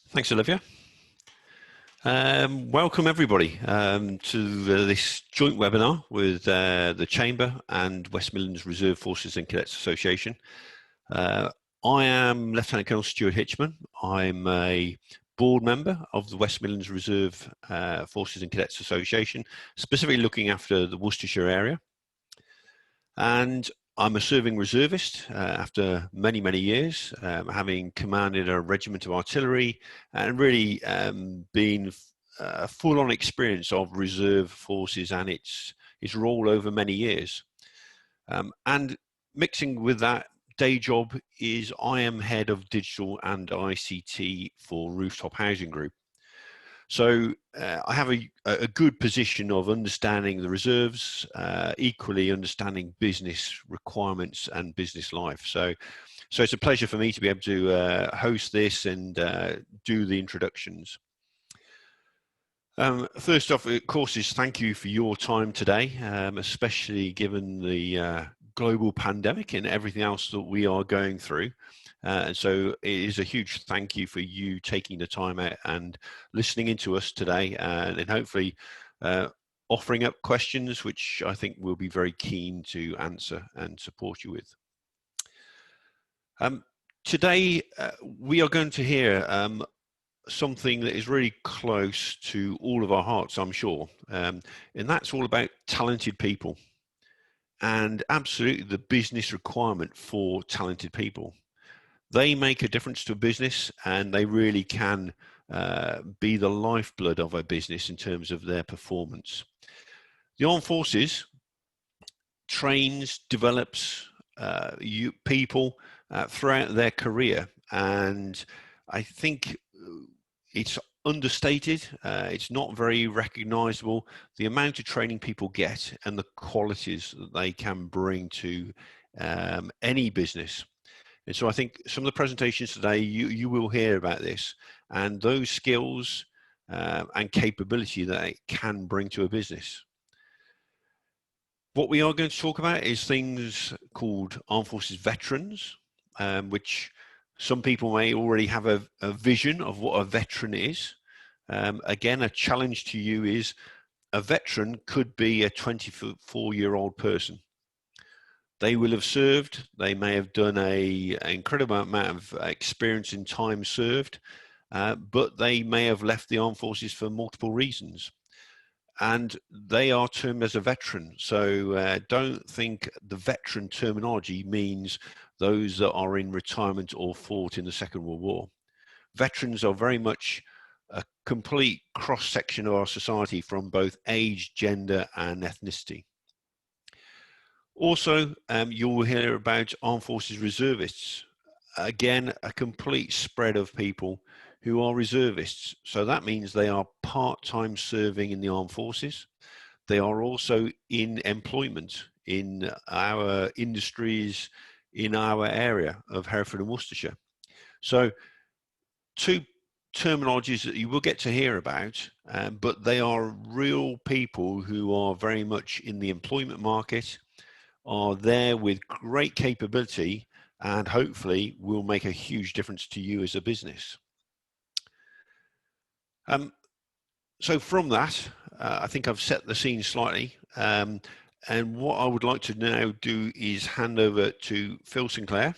Thanks, Olivia. Welcome everybody to this joint webinar with the Chamber and West Midlands Reserve Forces and Cadets Association. I am Lieutenant Colonel Stuart Hitchman. I'm a board member of the West Midlands Reserve Forces and Cadets Association, specifically looking after the Worcestershire area. And I'm a serving reservist after many, many years, having commanded a regiment of artillery and really been a full-on experience of reserve forces and its role over many years. And mixing with that day job is I am head of digital and ICT for Rooftop Housing Group. So I have a good position of understanding the reserves, equally understanding business requirements and business life. So it's a pleasure for me to be able to host this and do the introductions. First off, of course, is thank you for your time today, especially given the global pandemic and everything else that we are going through. And so it is a huge thank you for you taking the time out and listening into us today, and hopefully offering up questions, which I think we'll be very keen to answer and support you with. Today, we are going to hear something that is really close to all of our hearts, I'm sure, and that's all about talented people and absolutely the business requirement for talented people. They make a difference to a business, and they really can be the lifeblood of a business in terms of their performance. The Armed Forces trains, develops people throughout their career, and I think it's understated, it's not very recognizable, the amount of training people get and the qualities that they can bring to any business. And so I think some of the presentations today, you will hear about this and those skills and capability that it can bring to a business. What we are going to talk about is things called Armed Forces veterans, which some people may already have a vision of what a veteran is. Again, a challenge to you is a veteran could be a 24-year-old person. They will have served, they may have done an incredible amount of experience in time served, but they may have left the armed forces for multiple reasons. And they are termed as a veteran. So don't think the veteran terminology means those that are in retirement or fought in the Second World War. Veterans are very much a complete cross-section of our society from both age, gender, and ethnicity. Also, you will hear about Armed Forces reservists. Again, a complete spread of people who are reservists. So that means they are part-time serving in the Armed Forces. They are also in employment in our industries in our area of Hereford and Worcestershire. So two terminologies that you will get to hear about, but they are real people who are very much in the employment market, are there with great capability, and hopefully will make a huge difference to you as a business. So from that, I think I've set the scene slightly, and what I would like to now do is hand over to Phil Sinclair.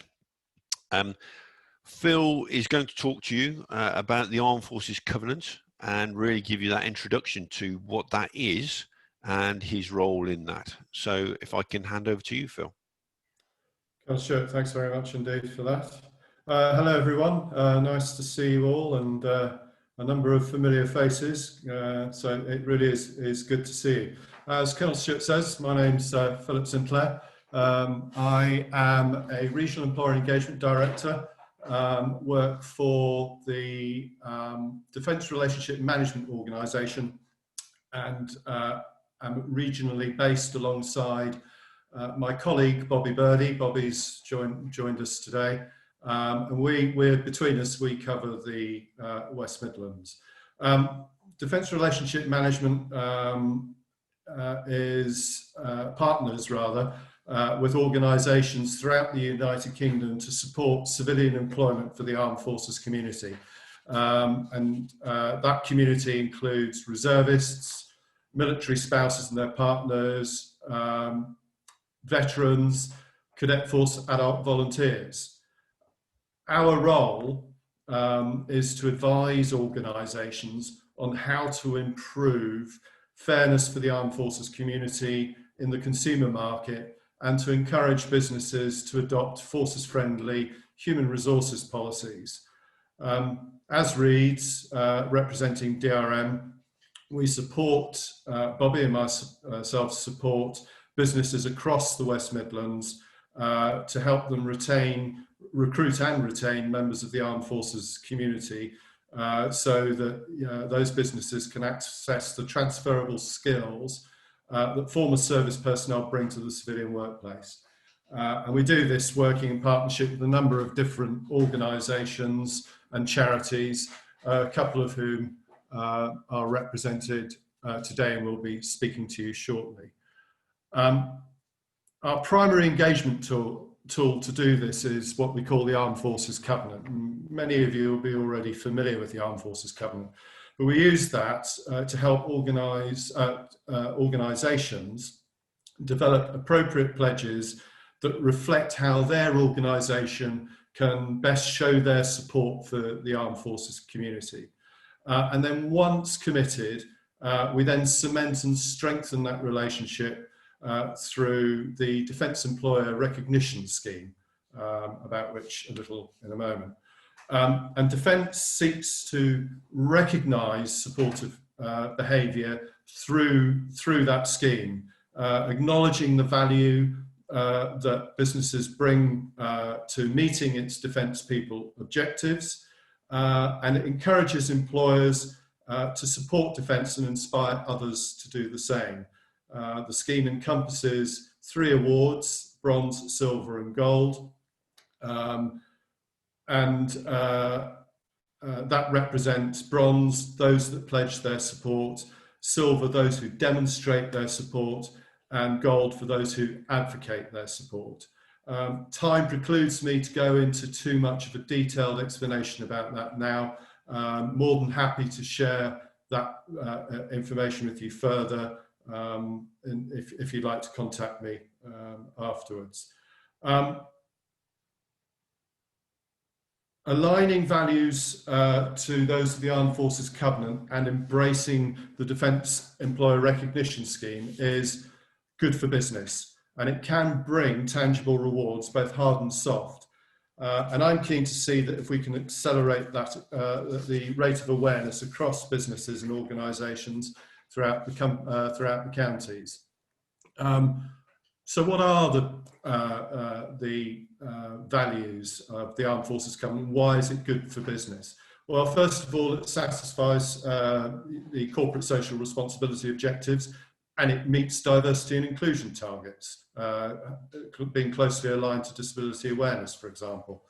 Phil is going to talk to you about the Armed Forces Covenant and really give you that introduction to what that is and his role in that. So if I can hand over to you, Phil. Sure, thanks very much indeed for that. Hello everyone, nice to see you all, and a number of familiar faces, so it really is good to see you. As Colonel Stuart says, my name's Philip Sinclair. I am a Regional Employer Engagement Director, work for the Defence Relationship Management Organisation, and I'm regionally based alongside my colleague Bobby Birdie. Bobby's joined us today, and we're between us, we cover the West Midlands. Defence Relationship Management is partners rather with organisations throughout the United Kingdom to support civilian employment for the armed forces community. That community includes reservists, military spouses and their partners, veterans, cadet force adult volunteers. Our role is to advise organisations on how to improve fairness for the armed forces community in the consumer market, and to encourage businesses to adopt forces-friendly human resources policies. As Reeds, representing DRM, we support, Bobby and myself support businesses across the West Midlands to help them recruit and retain members of the armed forces community, so that those businesses can access the transferable skills that former service personnel bring to the civilian workplace. And we do this working in partnership with a number of different organisations and charities, a couple of whom are represented today and will be speaking to you shortly. Our primary engagement tool to do this is what we call the Armed Forces Covenant. And many of you will be already familiar with the Armed Forces Covenant, but we use that to help organisations develop appropriate pledges that reflect how their organisation can best show their support for the armed forces community. And then once committed, we then cement and strengthen that relationship through the Defence Employer Recognition Scheme, about which a little in a moment. And Defence seeks to recognise supportive behaviour through that scheme, acknowledging the value that businesses bring to meeting its defence people objectives, and it encourages employers to support defence and inspire others to do the same. The scheme encompasses 3 awards: bronze, silver and gold, that represents bronze, those that pledge their support; silver, those who demonstrate their support; and gold for those who advocate their support. Time precludes me to go into too much of a detailed explanation about that now. More than happy to share that information with you further, if you'd like to contact me afterwards. Aligning values to those of the Armed Forces Covenant and embracing the Defence Employer Recognition Scheme is good for business, and it can bring tangible rewards, both hard and soft. And I'm keen to see that if we can accelerate that, the rate of awareness across businesses and organisations throughout the counties. So what are the values of the Armed Forces Covenant? Why is it good for business? Well, first of all, it satisfies the corporate social responsibility objectives, and it meets diversity and inclusion targets, being closely aligned to disability awareness, for example.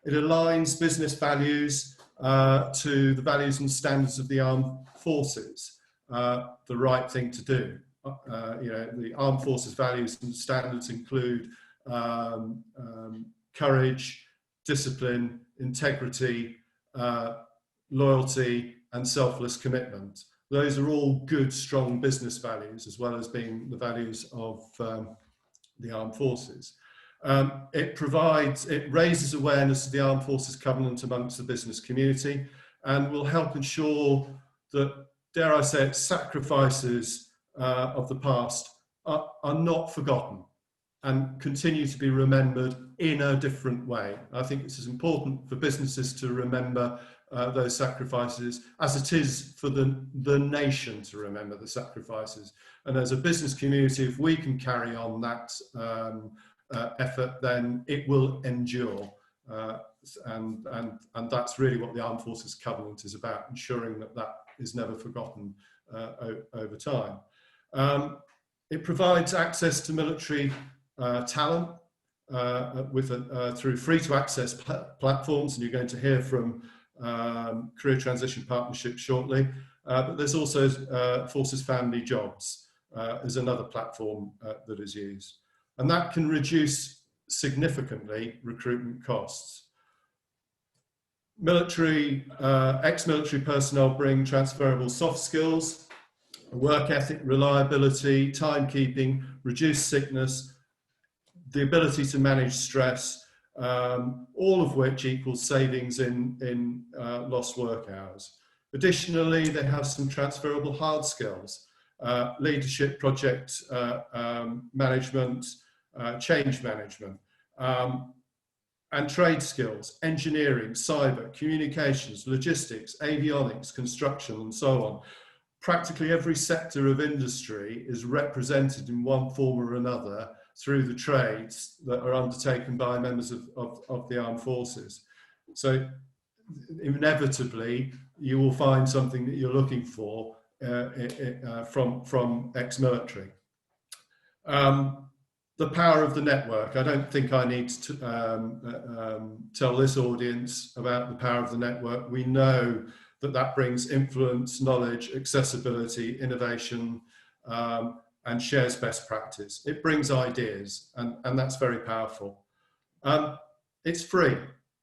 It aligns business values to the values and standards of the armed forces, the right thing to do. The armed forces values and standards include courage, discipline, integrity, loyalty, and selfless commitment. Those are all good, strong business values, as well as being the values of the armed forces. It raises awareness of the Armed Forces Covenant amongst the business community, and will help ensure that, dare I say it, sacrifices of the past are not forgotten and continue to be remembered in a different way. I think it's as important for businesses to remember those sacrifices as it is for the nation to remember the sacrifices. And as a business community, if we can carry on that effort, then it will endure. And that's really what the Armed Forces Covenant is about, ensuring that that is never forgotten over time. It provides access to military talent through free-to-access platforms, and you're going to hear from Career Transition Partnership shortly. But there's also Forces Family Jobs is another platform that is used, and that can reduce significantly recruitment costs. Military, ex-military personnel bring transferable soft skills, work ethic, reliability, timekeeping, reduced sickness, the ability to manage stress, all of which equals savings in lost work hours. Additionally, they have some transferable hard skills, leadership, project management, change management, and trade skills, engineering, cyber, communications, logistics, avionics, construction, and so on. Practically every sector of industry is represented in one form or another through the trades that are undertaken by members of the armed forces. So inevitably, you will find something that you're looking for from ex-military. The power of the network. I don't think I need to tell this audience about the power of the network. We know that brings influence, knowledge, accessibility, innovation, and shares best practice. It brings ideas, and that's very powerful. It's free.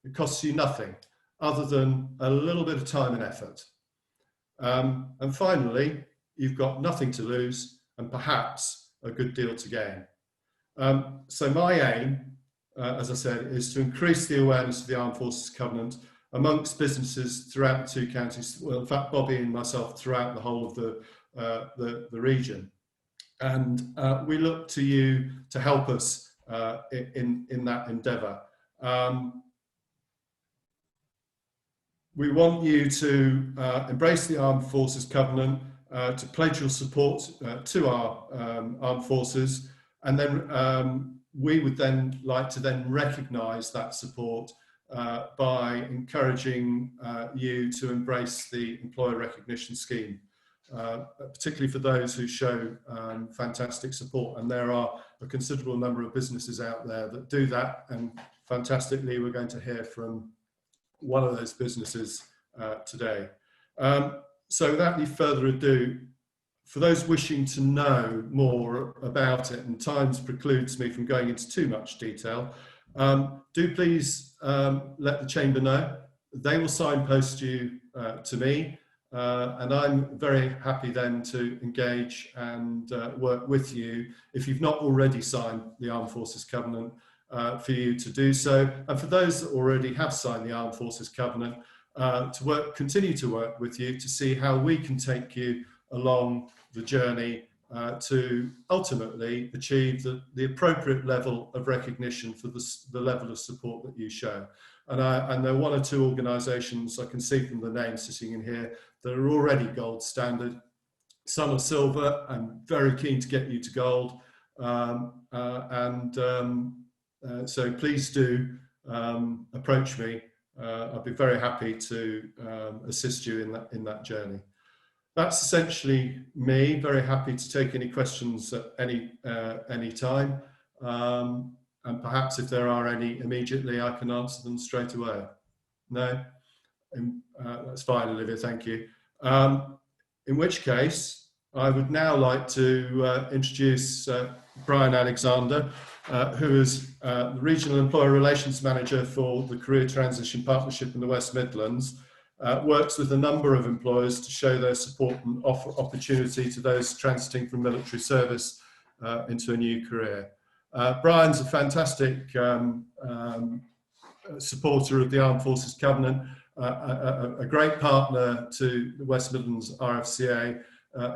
It costs you nothing other than a little bit of time and effort. And finally, you've got nothing to lose and perhaps a good deal to gain. So my aim, as I said, is to increase the awareness of the Armed Forces Covenant amongst businesses throughout the 2 counties, well, in fact, Bobby and myself throughout the whole of the region. And we look to you to help us in that endeavour. We want you to embrace the Armed Forces Covenant, to pledge your support to our armed forces, and then we would then like to then recognise that support by encouraging you to embrace the employer recognition scheme, particularly for those who show fantastic support. And there are a considerable number of businesses out there that do that, and fantastically we're going to hear from one of those businesses today. So without any further ado, for those wishing to know more about it, and time precludes me from going into too much detail, do please let the Chamber know. They will signpost you to me, and I'm very happy then to engage and work with you, if you've not already signed the Armed Forces Covenant, for you to do so. And for those that already have signed the Armed Forces Covenant, to continue to work with you to see how we can take you along the journey to ultimately achieve the appropriate level of recognition for the level of support that you show. And there are 1 or 2 organisations I can see from the names sitting in here that are already gold standard. Some are silver. I'm very keen to get you to gold. So please do approach me. I'll be very happy to assist you in that journey. That's essentially me. Very happy to take any questions at any time, and perhaps if there are any immediately, I can answer them straight away. No, that's fine, Olivia. Thank you. In which case, I would now like to introduce Brian Alexander, who is the Regional Employer Relations Manager for the Career Transition Partnership in the West Midlands. Works with a number of employers to show their support and offer opportunity to those transiting from military service into a new career. Brian's a fantastic supporter of the Armed Forces Covenant, a great partner to the West Midlands RFCA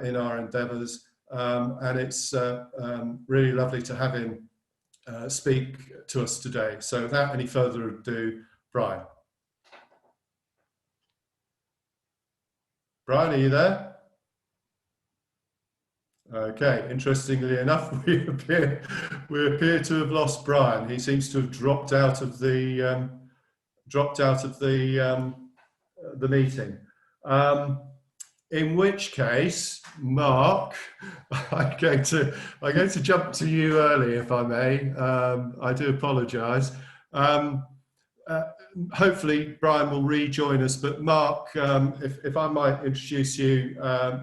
in our endeavours, and it's really lovely to have him speak to us today. So without any further ado, Brian. Brian, are you there? Okay, interestingly enough, we appear to have lost Brian. He seems to have dropped out of the meeting. In which case, Mark, I'm going to jump to you early, if I may. I do apologise. Hopefully Brian will rejoin us, but Mark, if I might introduce you,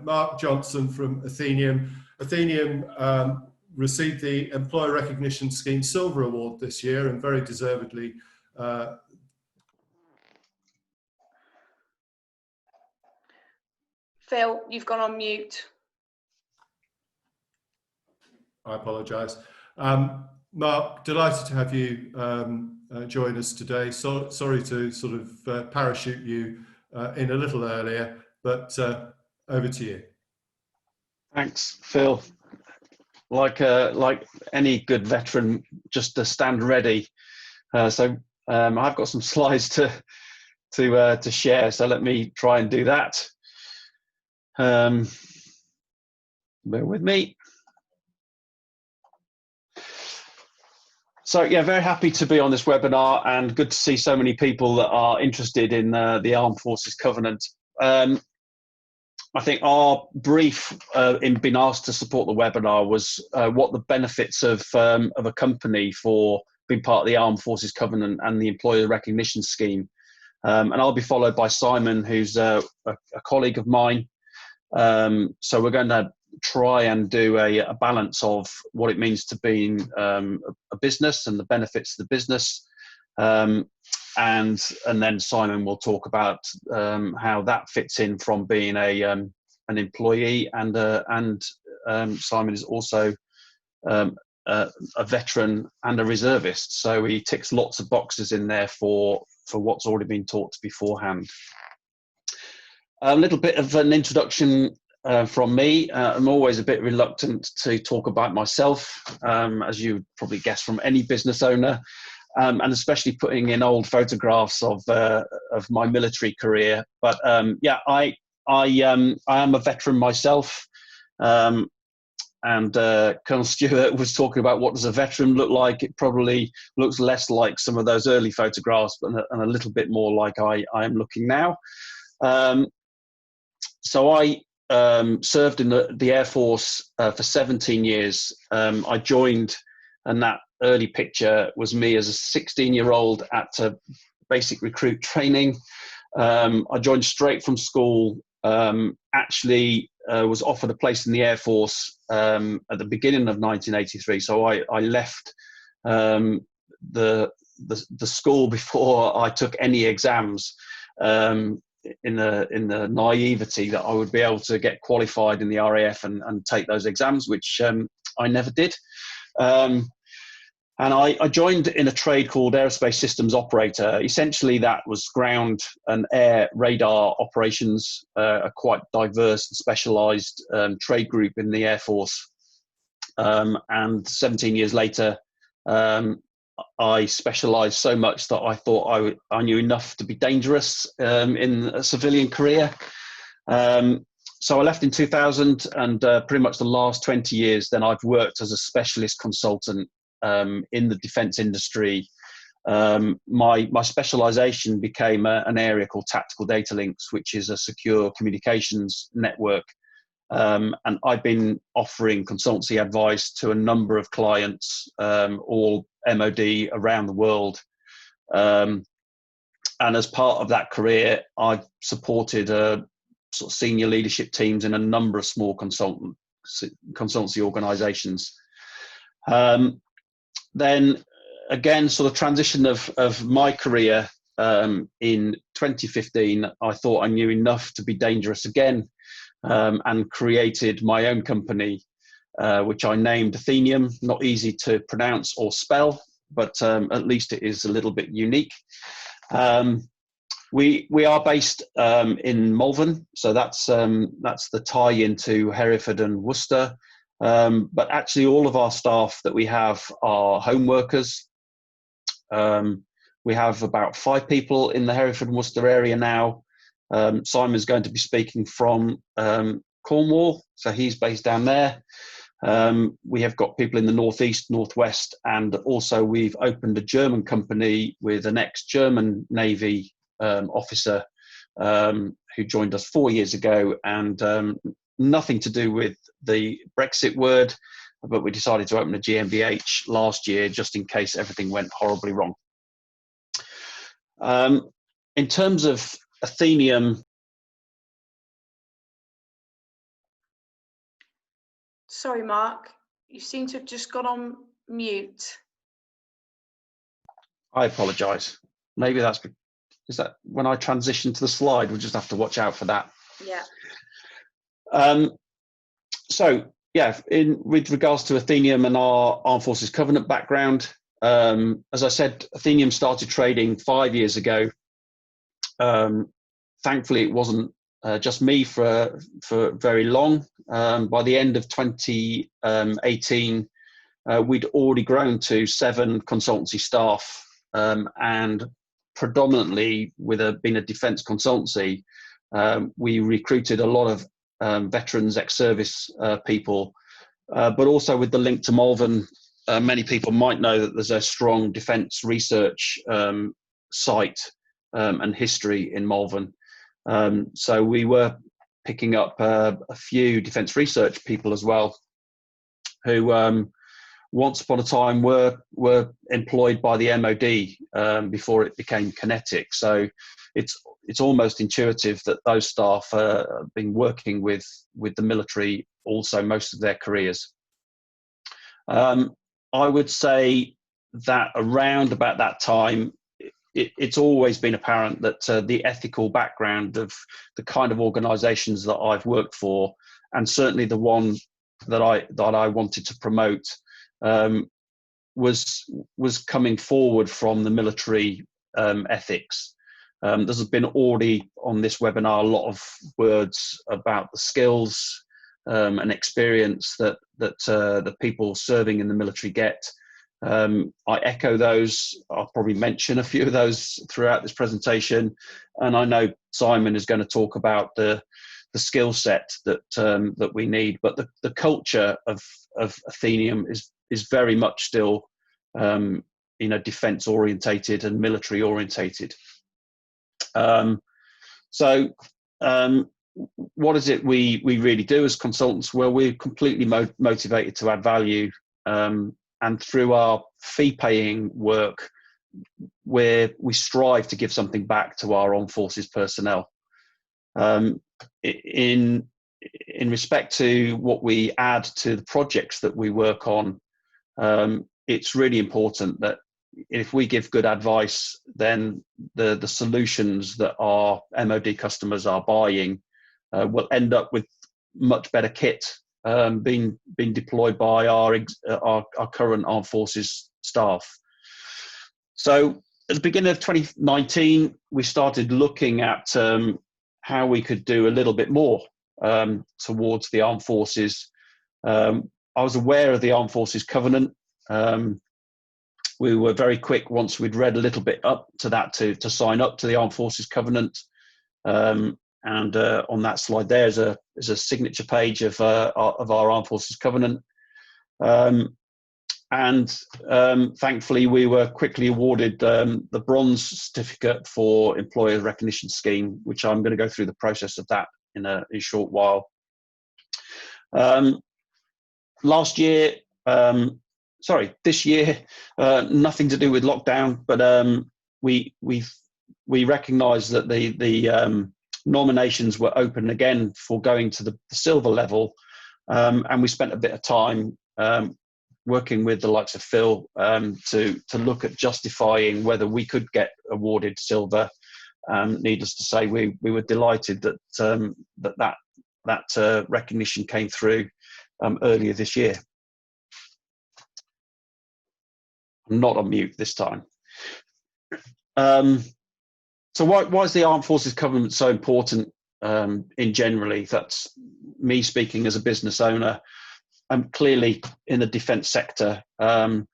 Mark Johnson from Athenium. Athenium received the Employer Recognition Scheme Silver Award this year, and very deservedly Phil, you've gone on mute. I apologise. Mark, delighted to have you join us today. So, sorry to sort of parachute you in a little earlier, but over to you. Thanks, Phil. Like any good veteran, just to stand ready. So I've got some slides to share. So let me try and do that. Bear with me. So yeah, very happy to be on this webinar, and good to see so many people that are interested in the Armed Forces Covenant. I think our brief in being asked to support the webinar was what the benefits of a company for being part of the Armed Forces Covenant and the Employer Recognition Scheme. And I'll be followed by Simon, who's a colleague of mine. So we're going to try and do a balance of what it means to being a business and the benefits of the business. And then Simon will talk about how that fits in from being an employee, and Simon is also a veteran and a reservist, so he ticks lots of boxes in there for what's already been taught beforehand. A little bit of an introduction from me. I'm always a bit reluctant to talk about myself, as you probably guess from any business owner. And especially putting in old photographs of my military career. But yeah, I am a veteran myself. And Colonel Stewart was talking about what does a veteran look like. It probably looks less like some of those early photographs, and a little bit more like I am looking now. So I served in the Air Force for 17 years. I joined, and that early picture was me as a 16-year-old at basic recruit training. I joined straight from school, actually was offered a place in the Air Force at the beginning of 1983. So I left the school before I took any exams, in the naivety that I would be able to get qualified in the RAF and take those exams, which I never did. And I joined in a trade called Aerospace Systems Operator. Essentially, that was ground and air radar operations, a quite diverse and specialised trade group in the Air Force. And 17 years later, I specialised so much that I thought I knew enough to be dangerous in a civilian career. So I left in 2000, and pretty much the last 20 years, then I've worked as a specialist consultant in the defence industry. My specialisation became an area called Tactical Data Links, which is a secure communications network. And I've been offering consultancy advice to a number of clients, all MOD around the world. And as part of that career, I've supported sort of senior leadership teams in a number of small consultancy organisations. Then again, sort of transition of my career, in 2015, I thought I knew enough to be dangerous again, and created my own company, which I named Athenium. Not easy to pronounce or spell, but at least it is a little bit unique. We are based in Malvern, so that's the tie into Hereford and Worcester. But actually, all of our staff that we have are home workers. We have about 5 people in the Hereford and Worcester area now. Simon's going to be speaking from Cornwall, so he's based down there. We have got people in the northeast, northwest, and also we've opened a German company with an ex-German Navy officer who joined us 4 years ago, and nothing to do with the Brexit word, but we decided to open a GmbH last year just in case everything went horribly wrong. In terms of Athenium. Sorry, Mark, you seem to have just gone on mute. I apologise. Maybe is that when I transition to the slide, we'll just have to watch out for that. Yeah. So yeah, with regards to Athenium and our Armed Forces Covenant background, as I said, Athenium started trading 5 years ago. Thankfully, it wasn't just me for very long. By the end of 2018, we'd already grown to 7 consultancy staff, and predominantly being a defence consultancy, we recruited a lot of veterans, ex-service people, but also with the link to Malvern, many people might know that there's a strong defence research site and history in Malvern. So we were picking up a few defence research people as well, who once upon a time were employed by the MOD before it became Kinetic. So it's almost intuitive that those staff have been working with the military also most of their careers. I would say that around about that time, it's always been apparent that the ethical background of the kind of organisations that I've worked for, and certainly the one that I wanted to promote, was coming forward from the military ethics. There's been already on this webinar a lot of words about the skills and experience that the people serving in the military get. I echo those. I'll probably mention a few of those throughout this presentation, and I know Simon is going to talk about the skill set that we need. But the culture of Athenium is very much still defence orientated and military orientated. What is it we really do as consultants? Well, we're completely motivated to add value, and through our fee-paying work, where we strive to give something back to our armed forces personnel. In respect to what we add to the projects that we work on, it's really important that if we give good advice, then the solutions that our MOD customers are buying will end up with much better kit being deployed by our current armed forces staff. So at the beginning of 2019, we started looking at how we could do a little bit more towards the armed forces. I was aware of the Armed Forces Covenant. We were very quick once we'd read a little bit up to that to sign up to the Armed Forces Covenant. And on that slide there is a signature page of our Armed Forces Covenant. Thankfully, we were quickly awarded the bronze certificate for employer recognition scheme, which I'm going to go through the process of that in a short while. This year, nothing to do with lockdown, but we recognised that the nominations were open again for going to the silver level, and we spent a bit of time working with the likes of Phil to look at justifying whether we could get awarded silver. Needless to say, we were delighted that recognition came through earlier this year. I'm not on mute this time. So why is the Armed Forces Covenant so important in generally? That's me speaking as a business owner. I'm clearly in the defence sector, and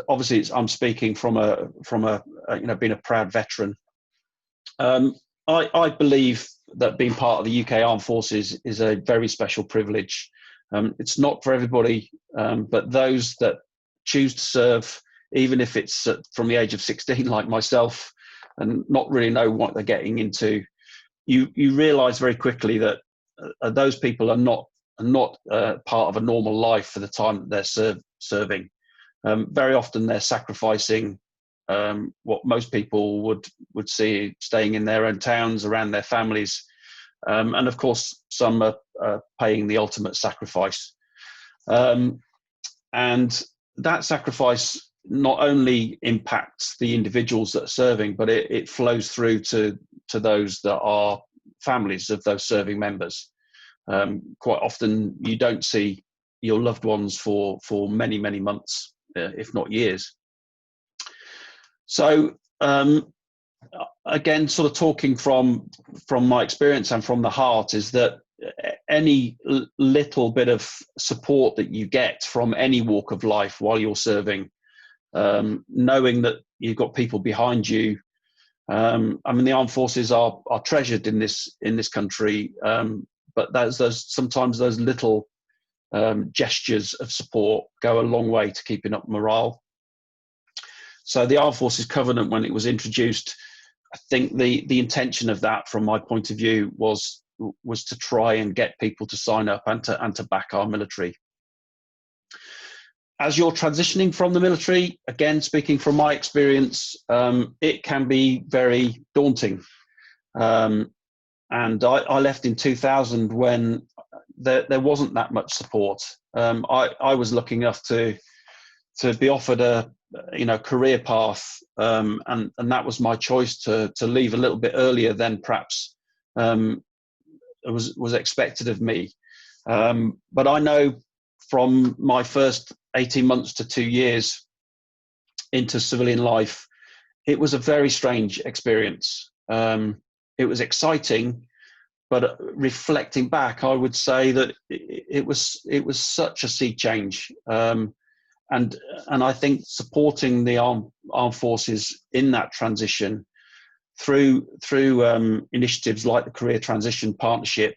obviously I'm speaking from being a proud veteran. I believe that being part of the UK Armed Forces is a very special privilege. It's not for everybody, but those that choose to serve, even if it's from the age of 16 like myself, and not really know what they're getting into, you realise very quickly that those people are not part of a normal life for the time that they're serving. Very often they're sacrificing what most people would see, staying in their own towns around their families, and of course some are paying the ultimate sacrifice. And that sacrifice not only impacts the individuals that are serving, but it flows through to those that are families of those serving members. Quite often you don't see your loved ones for many, many months, if not years. So again, sort of talking from my experience and from the heart, is that any little bit of support that you get from any walk of life while you're serving, knowing that you've got people behind you. I mean, the armed forces are treasured in this country, but sometimes those little gestures of support go a long way to keeping up morale. So the Armed Forces Covenant, when it was introduced, I think the intention of that, from my point of view, was to try and get people to sign up and to back our military. As you're transitioning from the military, again, speaking from my experience, it can be very daunting. And I left in 2000 when there wasn't that much support. I was lucky enough to be offered a career path, and that was my choice to leave a little bit earlier than perhaps was expected of me. But I know from my first 18 months to 2 years into civilian life, it was a very strange experience. It was exciting, but reflecting back, I would say that it was such a sea change. And I think supporting the armed forces in that transition through initiatives like the Career Transition Partnership,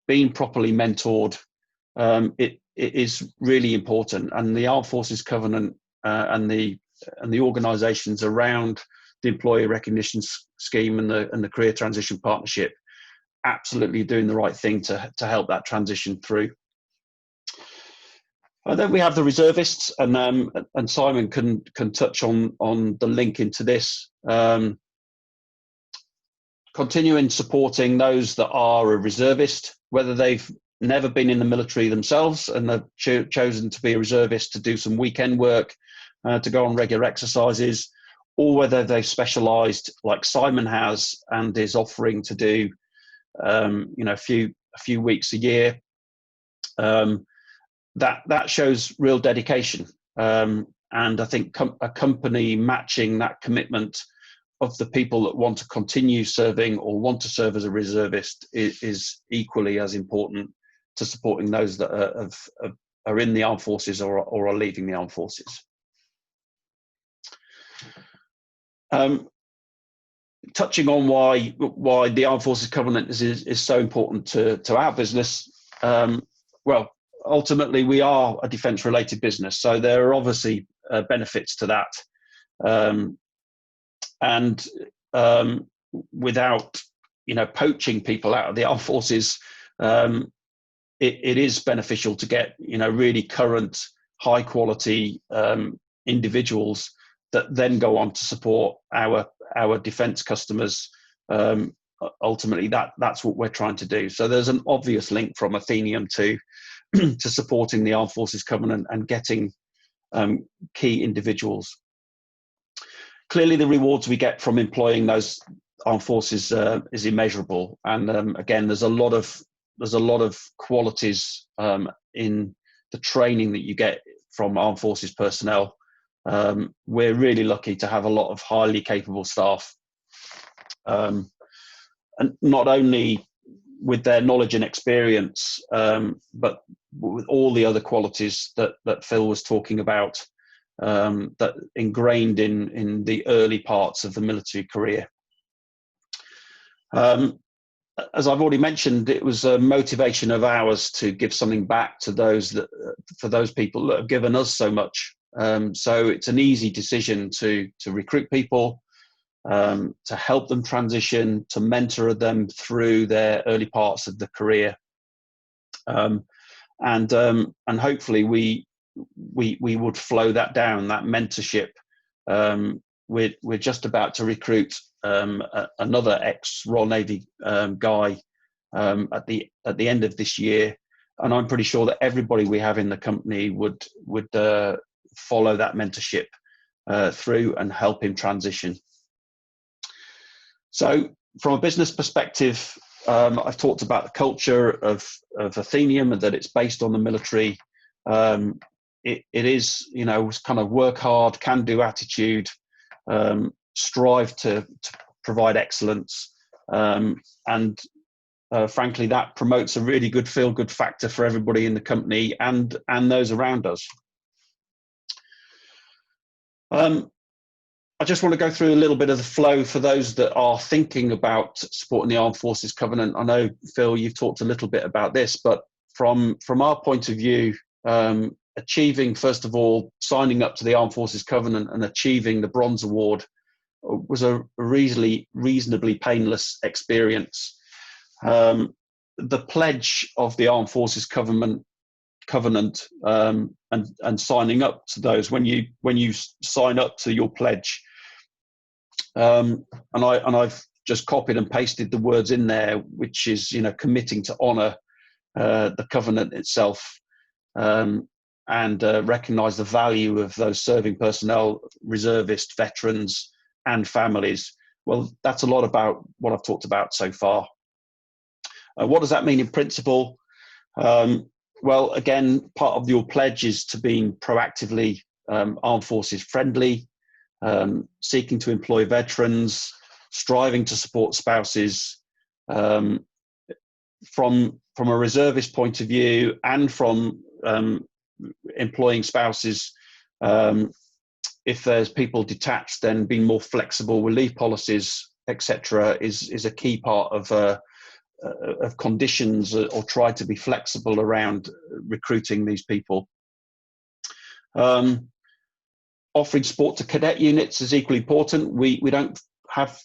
being properly mentored, it is really important. And the Armed Forces Covenant and the organisations around the Employee Recognition Scheme and the Career Transition Partnership absolutely doing the right thing to help that transition through. And then we have the reservists, and Simon can touch on the link into this. Continuing supporting those that are a reservist, whether they've never been in the military themselves and they've chosen to be a reservist to do some weekend work, to go on regular exercises, or whether they've specialised like Simon has and is offering to do a few weeks a year. That shows real dedication, and I think a company matching that commitment of the people that want to continue serving or want to serve as a reservist is equally as important to supporting those that are in the armed forces or are leaving the armed forces. Touching on why the Armed Forces Covenant is so important to our business. Well, ultimately we are a defence related business, so there are obviously benefits to that, and without poaching people out of the armed forces, it is beneficial to get really current, high quality individuals that then go on to support our defence customers. Ultimately, that's what we're trying to do. So there's an obvious link from Athenium to supporting the Armed Forces Covenant and getting key individuals. Clearly, the rewards we get from employing those armed forces is immeasurable, and again, there's a lot of qualities in the training that you get from armed forces personnel. We're really lucky to have a lot of highly capable staff, and not only with their knowledge and experience, but with all the other qualities that Phil was talking about, that ingrained in the early parts of the military career. As I've already mentioned, it was a motivation of ours to give something back to for those people that have given us so much. So it's an easy decision to recruit people, to help them transition, to mentor them through their early parts of the career, and hopefully we would flow that down, that mentorship. We're just about to recruit another ex-Royal Navy guy at the end of this year, and I'm pretty sure that everybody we have in the company would follow that mentorship through and help him transition. So from a business perspective, I've talked about the culture of Atheneum and that it's based on the military. It is, you know, kind of work hard, can-do attitude, strive to provide excellence, and frankly, that promotes a really good feel-good factor for everybody in the company and those around us. I just want to go through a little bit of the flow for those that are thinking about supporting the Armed Forces Covenant. I know, Phil, you've talked a little bit about this, but from our point of view, achieving, first of all, signing up to the Armed Forces Covenant and achieving the Bronze Award was a reasonably painless experience. The pledge of the Armed Forces Covenant and signing up to those, when you sign up to your pledge, and I've just copied and pasted the words in there, which is, you know, committing to honour the covenant itself, and recognise the value of those serving personnel, reservists, veterans, and families. Well, that's a lot about what I've talked about so far. What does that mean in principle? Well, again, part of your pledge is to being proactively armed forces friendly, seeking to employ veterans, striving to support spouses. From a reservist point of view and from employing spouses, if there's people detached, then being more flexible with leave policies, etc., is a key part of conditions, or try to be flexible around recruiting these people. Offering support to cadet units is equally important. We don't have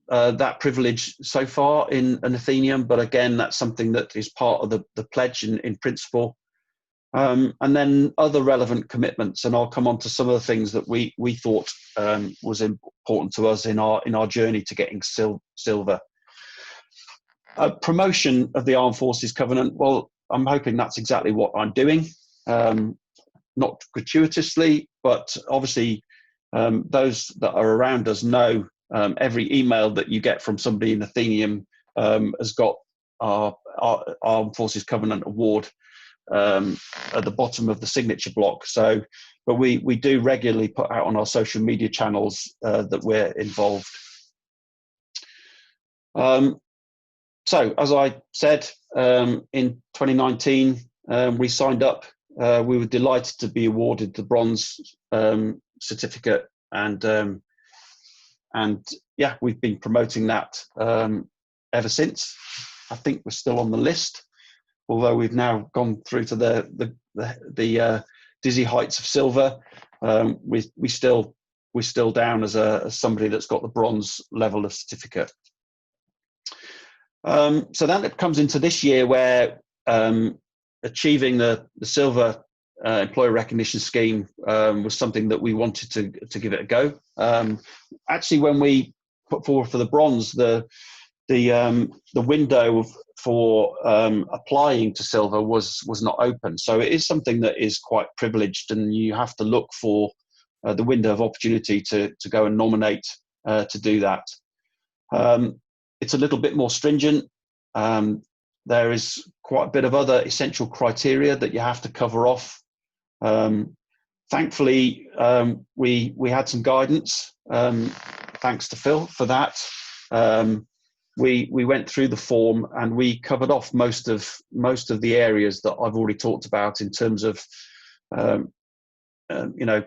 that privilege so far in an Atheneum, but again, that's something that is part of the pledge in principle. And then other relevant commitments, and I'll come on to some of the things that we thought was important to us in our journey to getting silver. Promotion of the Armed Forces Covenant, well, I'm hoping that's exactly what I'm doing, not gratuitously, but obviously those that are around us know every email that you get from somebody in Atheneum has got our Armed Forces Covenant Award at the bottom of the signature block. So, but we do regularly put out on our social media channels that we're involved. So, as I said, in 2019, we signed up. We were delighted to be awarded the bronze certificate, and yeah, we've been promoting that ever since. I think we're still on the list, although we've now gone through to the dizzy heights of silver. We're still down as somebody that's got the bronze level of certificate. So that comes into this year, where achieving the silver employer recognition scheme was something that we wanted to give it a go. Actually, when we put forward for the bronze, the window for applying to silver was not open. So it is something that is quite privileged, and you have to look for the window of opportunity to go and nominate to do that. It's a little bit more stringent. There is quite a bit of other essential criteria that you have to cover off. Thankfully, we had some guidance. Thanks to Phil for that. We went through the form and we covered off most of the areas that I've already talked about in terms of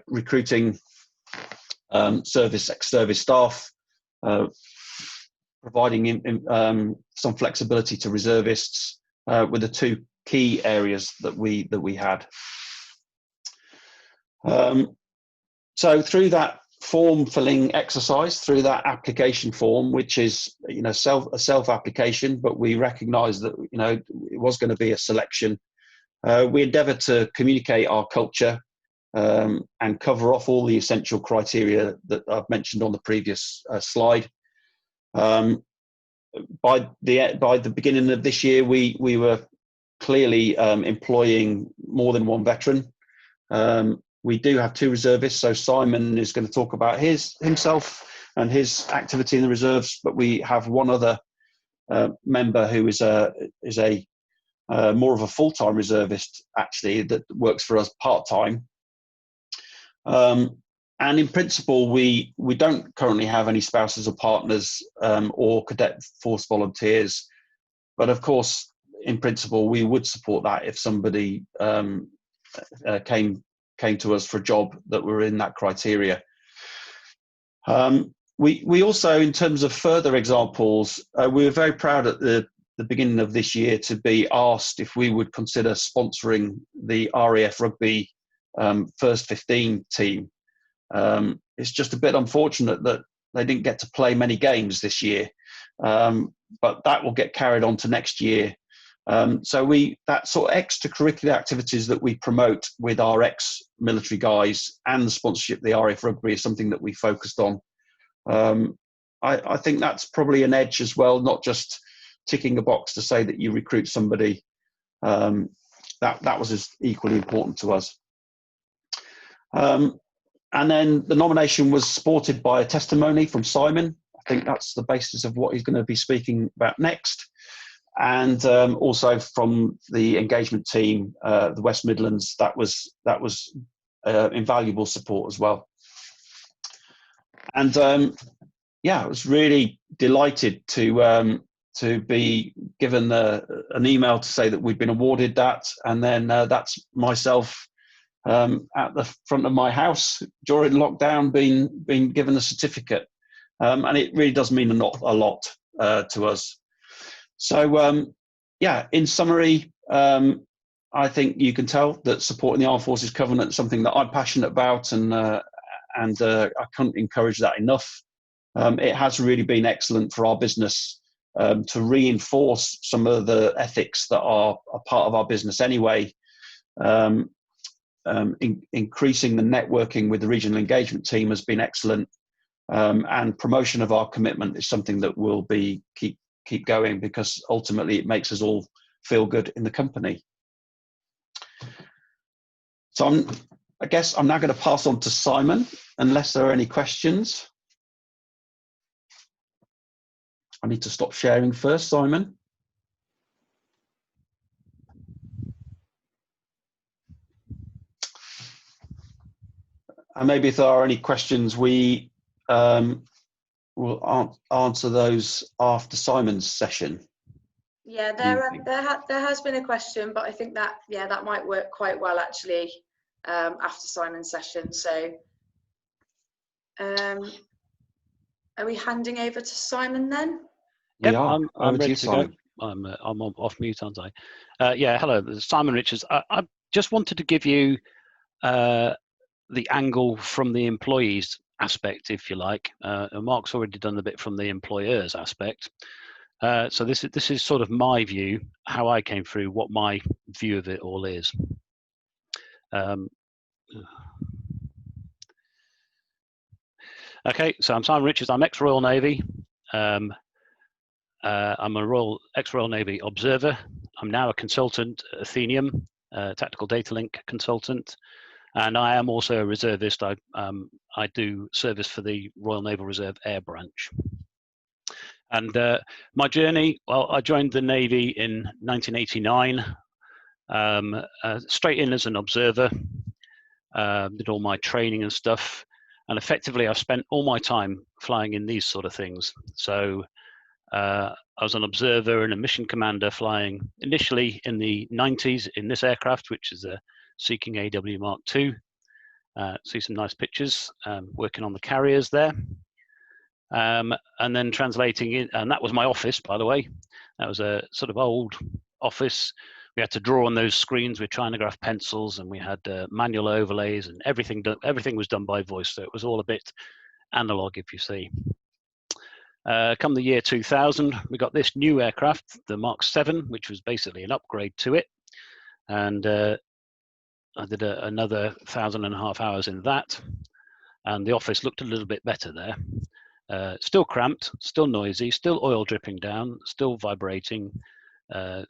recruiting ex-service staff, providing some flexibility to reservists, were the two key areas that we had. So through that form filling exercise, through that application form, which is a self application, but we recognise that it was going to be a selection. We endeavoured to communicate our culture and cover off all the essential criteria that I've mentioned on the previous slide. By the beginning of this year, we were clearly employing more than one veteran. We do have two reservists, so Simon is going to talk about himself and his activity in the reserves. But we have one other member who is a more of a full-time reservist, actually, that works for us part-time. And in principle, we don't currently have any spouses or partners or cadet force volunteers. But of course, in principle, we would support that if somebody came to us for a job that were in that criteria. We also, in terms of further examples, we were very proud at the beginning of this year to be asked if we would consider sponsoring the RAF Rugby First 15 team. It's just a bit unfortunate that they didn't get to play many games this year, but that will get carried on to next year. So that sort of extracurricular activities that we promote with our ex-military guys and the sponsorship of the RAF Rugby is something that we focused on. I think that's probably an edge as well, not just ticking a box to say that you recruit somebody. That was as equally important to us. And then the nomination was supported by a testimony from Simon. I think that's the basis of what he's going to be speaking about next. And also from the engagement team, the West Midlands, that was invaluable support as well. And yeah, I was really delighted to be given an email to say that we'd been awarded that, and then that's myself at the front of my house during lockdown being given a certificate, and it really does mean a lot to us. So yeah, in summary, I think you can tell that supporting the Armed Forces Covenant is something that I'm passionate about, and I can't encourage that enough. It has really been excellent for our business to reinforce some of the ethics that are a part of our business anyway. Increasing the networking with the regional engagement team has been excellent, and promotion of our commitment is something that will keep going, because ultimately it makes us all feel good in the company. So I guess I'm now going to pass on to Simon, unless there are any questions. I need to stop sharing first, Simon. And maybe if there are any questions, we will answer those after Simon's session. Yeah, there has been a question, but I think that might work quite well actually after Simon's session. So are we handing over to Simon then? Yep, We are. I'm ready to to go. I'm off mute, aren't I? Yeah, hello, this is Simon Richards. I just wanted to give you the angle from the employees aspect, if you like. Mark's already done a bit from the employers aspect. So this is sort of my view, how I came through, what my view of it all is. Okay, so I'm Simon Richards. I'm ex-Royal Navy. I'm a ex-Royal Navy observer. I'm now a consultant at Athenium, tactical data link consultant, and I am also a reservist. I do service for the Royal Naval Reserve Air Branch. And my journey, well, I joined the Navy in 1989, straight in as an observer, did all my training and stuff, and effectively I've spent all my time flying in these sort of things. So I was an observer and a mission commander flying initially in the 90s in this aircraft, which is a Sea King AW Mark II. See some nice pictures, working on the carriers there. And then translating it, and that was my office, by the way. That was a sort of old office. We had to draw on those screens with trinograph pencils, and we had manual overlays, and everything was done by voice, so it was all a bit analog, if you see. Come the year 2000, we got this new aircraft, the Mark VII, which was basically an upgrade to it, and I did another 1,500 hours in that, and the office looked a little bit better there. Still cramped, still noisy, still oil dripping down, still vibrating,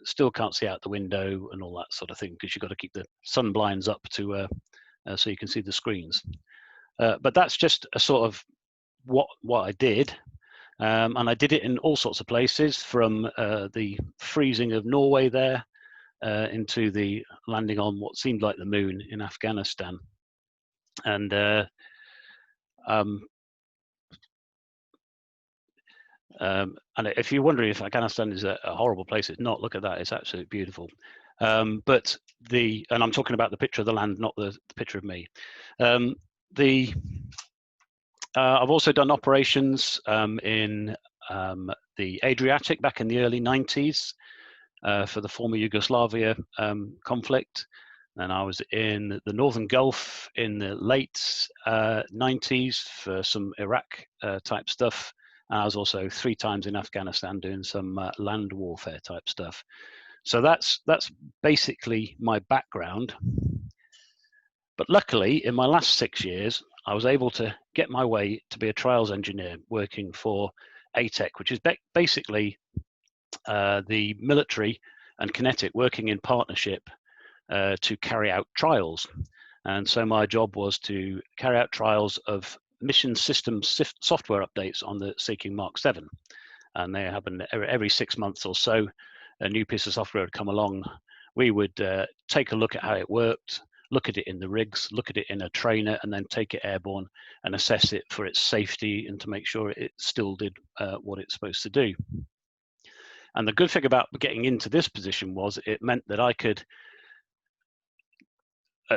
still can't see out the window and all that sort of thing, because you've got to keep the sun blinds up to so you can see the screens. But that's just a sort of what I did. And I did it in all sorts of places, from the freezing of Norway there into the landing on what seemed like the moon in Afghanistan. And if you're wondering if Afghanistan is a horrible place, it's not. Look at that; it's absolutely beautiful. And I'm talking about the picture of the land, not the picture of me. I've also done operations in the Adriatic back in the early 90s for the former Yugoslavia conflict. And I was in the Northern Gulf in the late 90s for some Iraq type stuff. And I was also 3 times in Afghanistan doing some land warfare type stuff. So that's basically my background. But luckily, in my last 6 years, I was able to get my way to be a trials engineer working for ATEC, which is basically the military and Kinetic working in partnership to carry out trials. And so my job was to carry out trials of mission system software updates on the Sea King Mark 7. And they happen every 6 months or so. A new piece of software would come along. We would take a look at how it worked, look at it in the rigs, look at it in a trainer, and then take it airborne and assess it for its safety and to make sure it still did what it's supposed to do. And the good thing about getting into this position was it meant that I could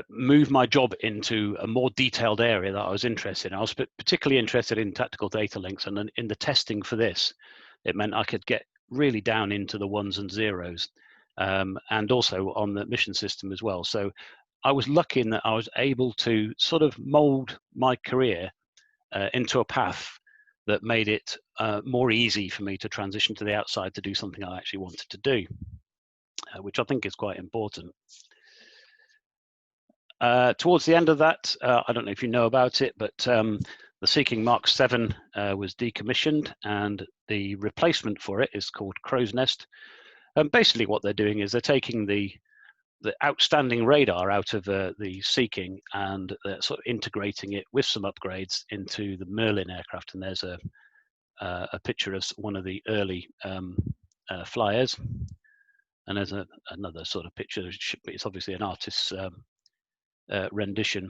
move my job into a more detailed area that I was interested in. I was particularly interested in tactical data links, and in the testing for this, it meant I could get really down into the ones and zeros, and also on the mission system as well. So I was lucky in that I was able to sort of mold my career into a path that made it more easy for me to transition to the outside to do something I actually wanted to do, which I think is quite important. Towards the end of that, I don't know if you know about it, but the Sea King Mark 7 was decommissioned, and the replacement for it is called Crow's Nest. And basically what they're doing is they're taking the outstanding radar out of the Sea King and sort of integrating it with some upgrades into the Merlin aircraft. And there's a picture of one of the early flyers. And there's another sort of picture. It's obviously an artist's rendition.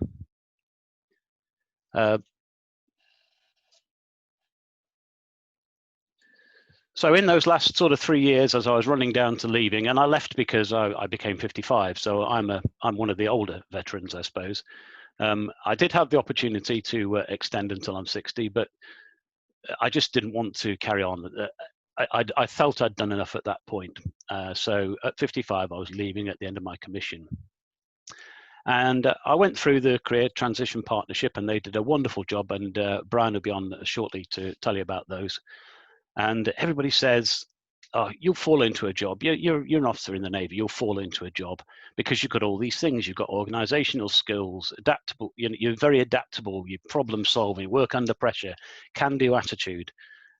So in those last sort of 3 years, as I was running down to leaving, and I left because I became 55, so I'm one of the older veterans, I suppose. I did have the opportunity to extend until I'm 60, but I just didn't want to carry on. I felt I'd done enough at that point. So at 55, I was leaving at the end of my commission. And I went through the Career Transition Partnership, and they did a wonderful job. And Brian will be on shortly to tell you about those. And everybody says, oh, you'll fall into a job. You're an officer in the Navy. You'll fall into a job because you've got all these things. You've got organizational skills, adaptable. You're very adaptable. You problem solving, work under pressure, can-do attitude.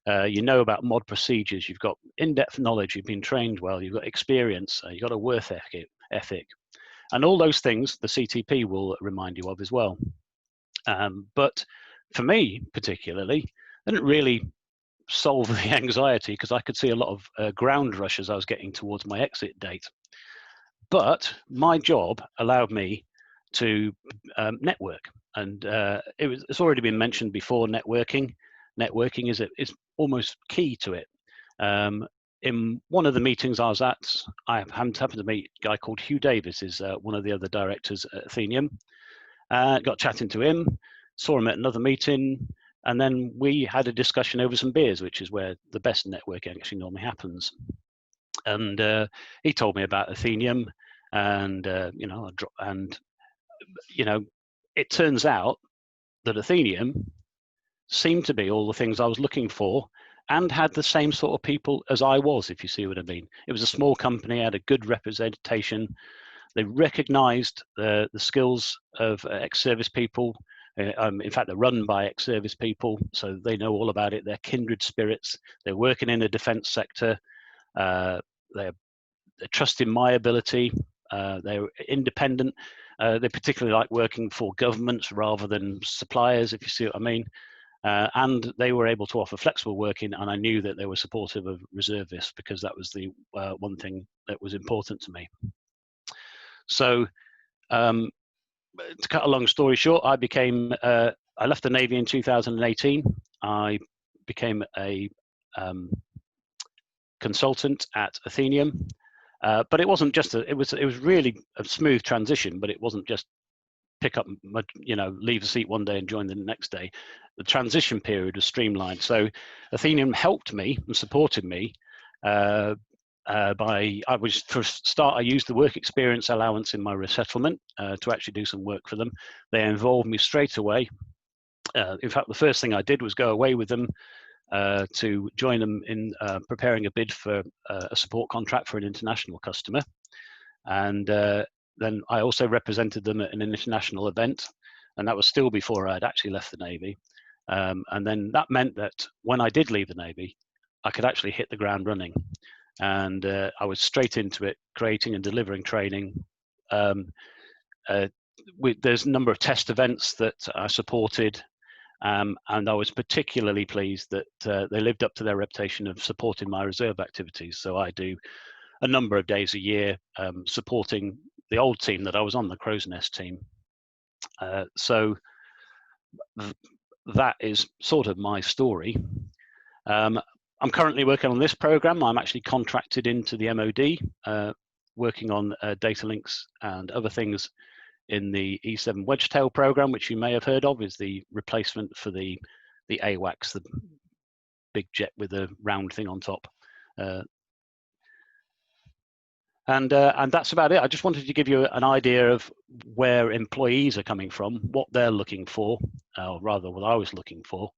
You know about mod procedures. You've got in-depth knowledge. You've been trained well. You've got experience. You've got a work ethic. And all those things the CTP will remind you of as well. But for me, particularly, I didn't really solve the anxiety because I could see a lot of ground rush as I was getting towards my exit date. But my job allowed me to network. And it's already been mentioned before, networking. Networking is almost key to it. In one of the meetings I was at, I happened to meet a guy called Hugh Davis, is one of the other directors at Athenium. Got chatting to him, saw him at another meeting, and then we had a discussion over some beers, which is where the best networking actually normally happens. And he told me about Athenium, and it turns out that Athenium seemed to be all the things I was looking for, and had the same sort of people as I was, if you see what I mean. It was a small company, had a good representation. They recognised the skills of ex-service people. In fact, they're run by ex-service people, so they know all about it. They're kindred spirits. They're working in the defence sector. They trust in my ability. They're independent. They particularly like working for governments rather than suppliers, if you see what I mean. and they were able to offer flexible working, and I knew that they were supportive of reservists, because that was the one thing that was important to me. So to cut a long story short, I left the Navy in 2018. I became a consultant at Athenium, but it wasn't just it was really a smooth transition, but it wasn't just pick up, leave the seat one day and join the next day. The transition period was streamlined. So Athenium helped me and supported me I used the work experience allowance in my resettlement to actually do some work for them. They involved me straight away. In fact, the first thing I did was go away with them to join them in preparing a bid for a support contract for an international customer. And then I also represented them at an international event, and that was still before I had actually left the Navy. And then that meant that when I did leave the Navy, I could actually hit the ground running. And I was straight into it, creating and delivering training. There's a number of test events that I supported, and I was particularly pleased that they lived up to their reputation of supporting my reserve activities. So I do a number of days a year supporting the old team that I was on, the Crow's Nest team. So that is sort of my story. I'm currently working on this program. I'm actually contracted into the MOD, working on data links and other things in the E7 Wedgetail program, which you may have heard of, is the replacement for the AWACS, the big jet with a round thing on top. And that's about it. I just wanted to give you an idea of where employees are coming from, what they're looking for, or rather what I was looking for.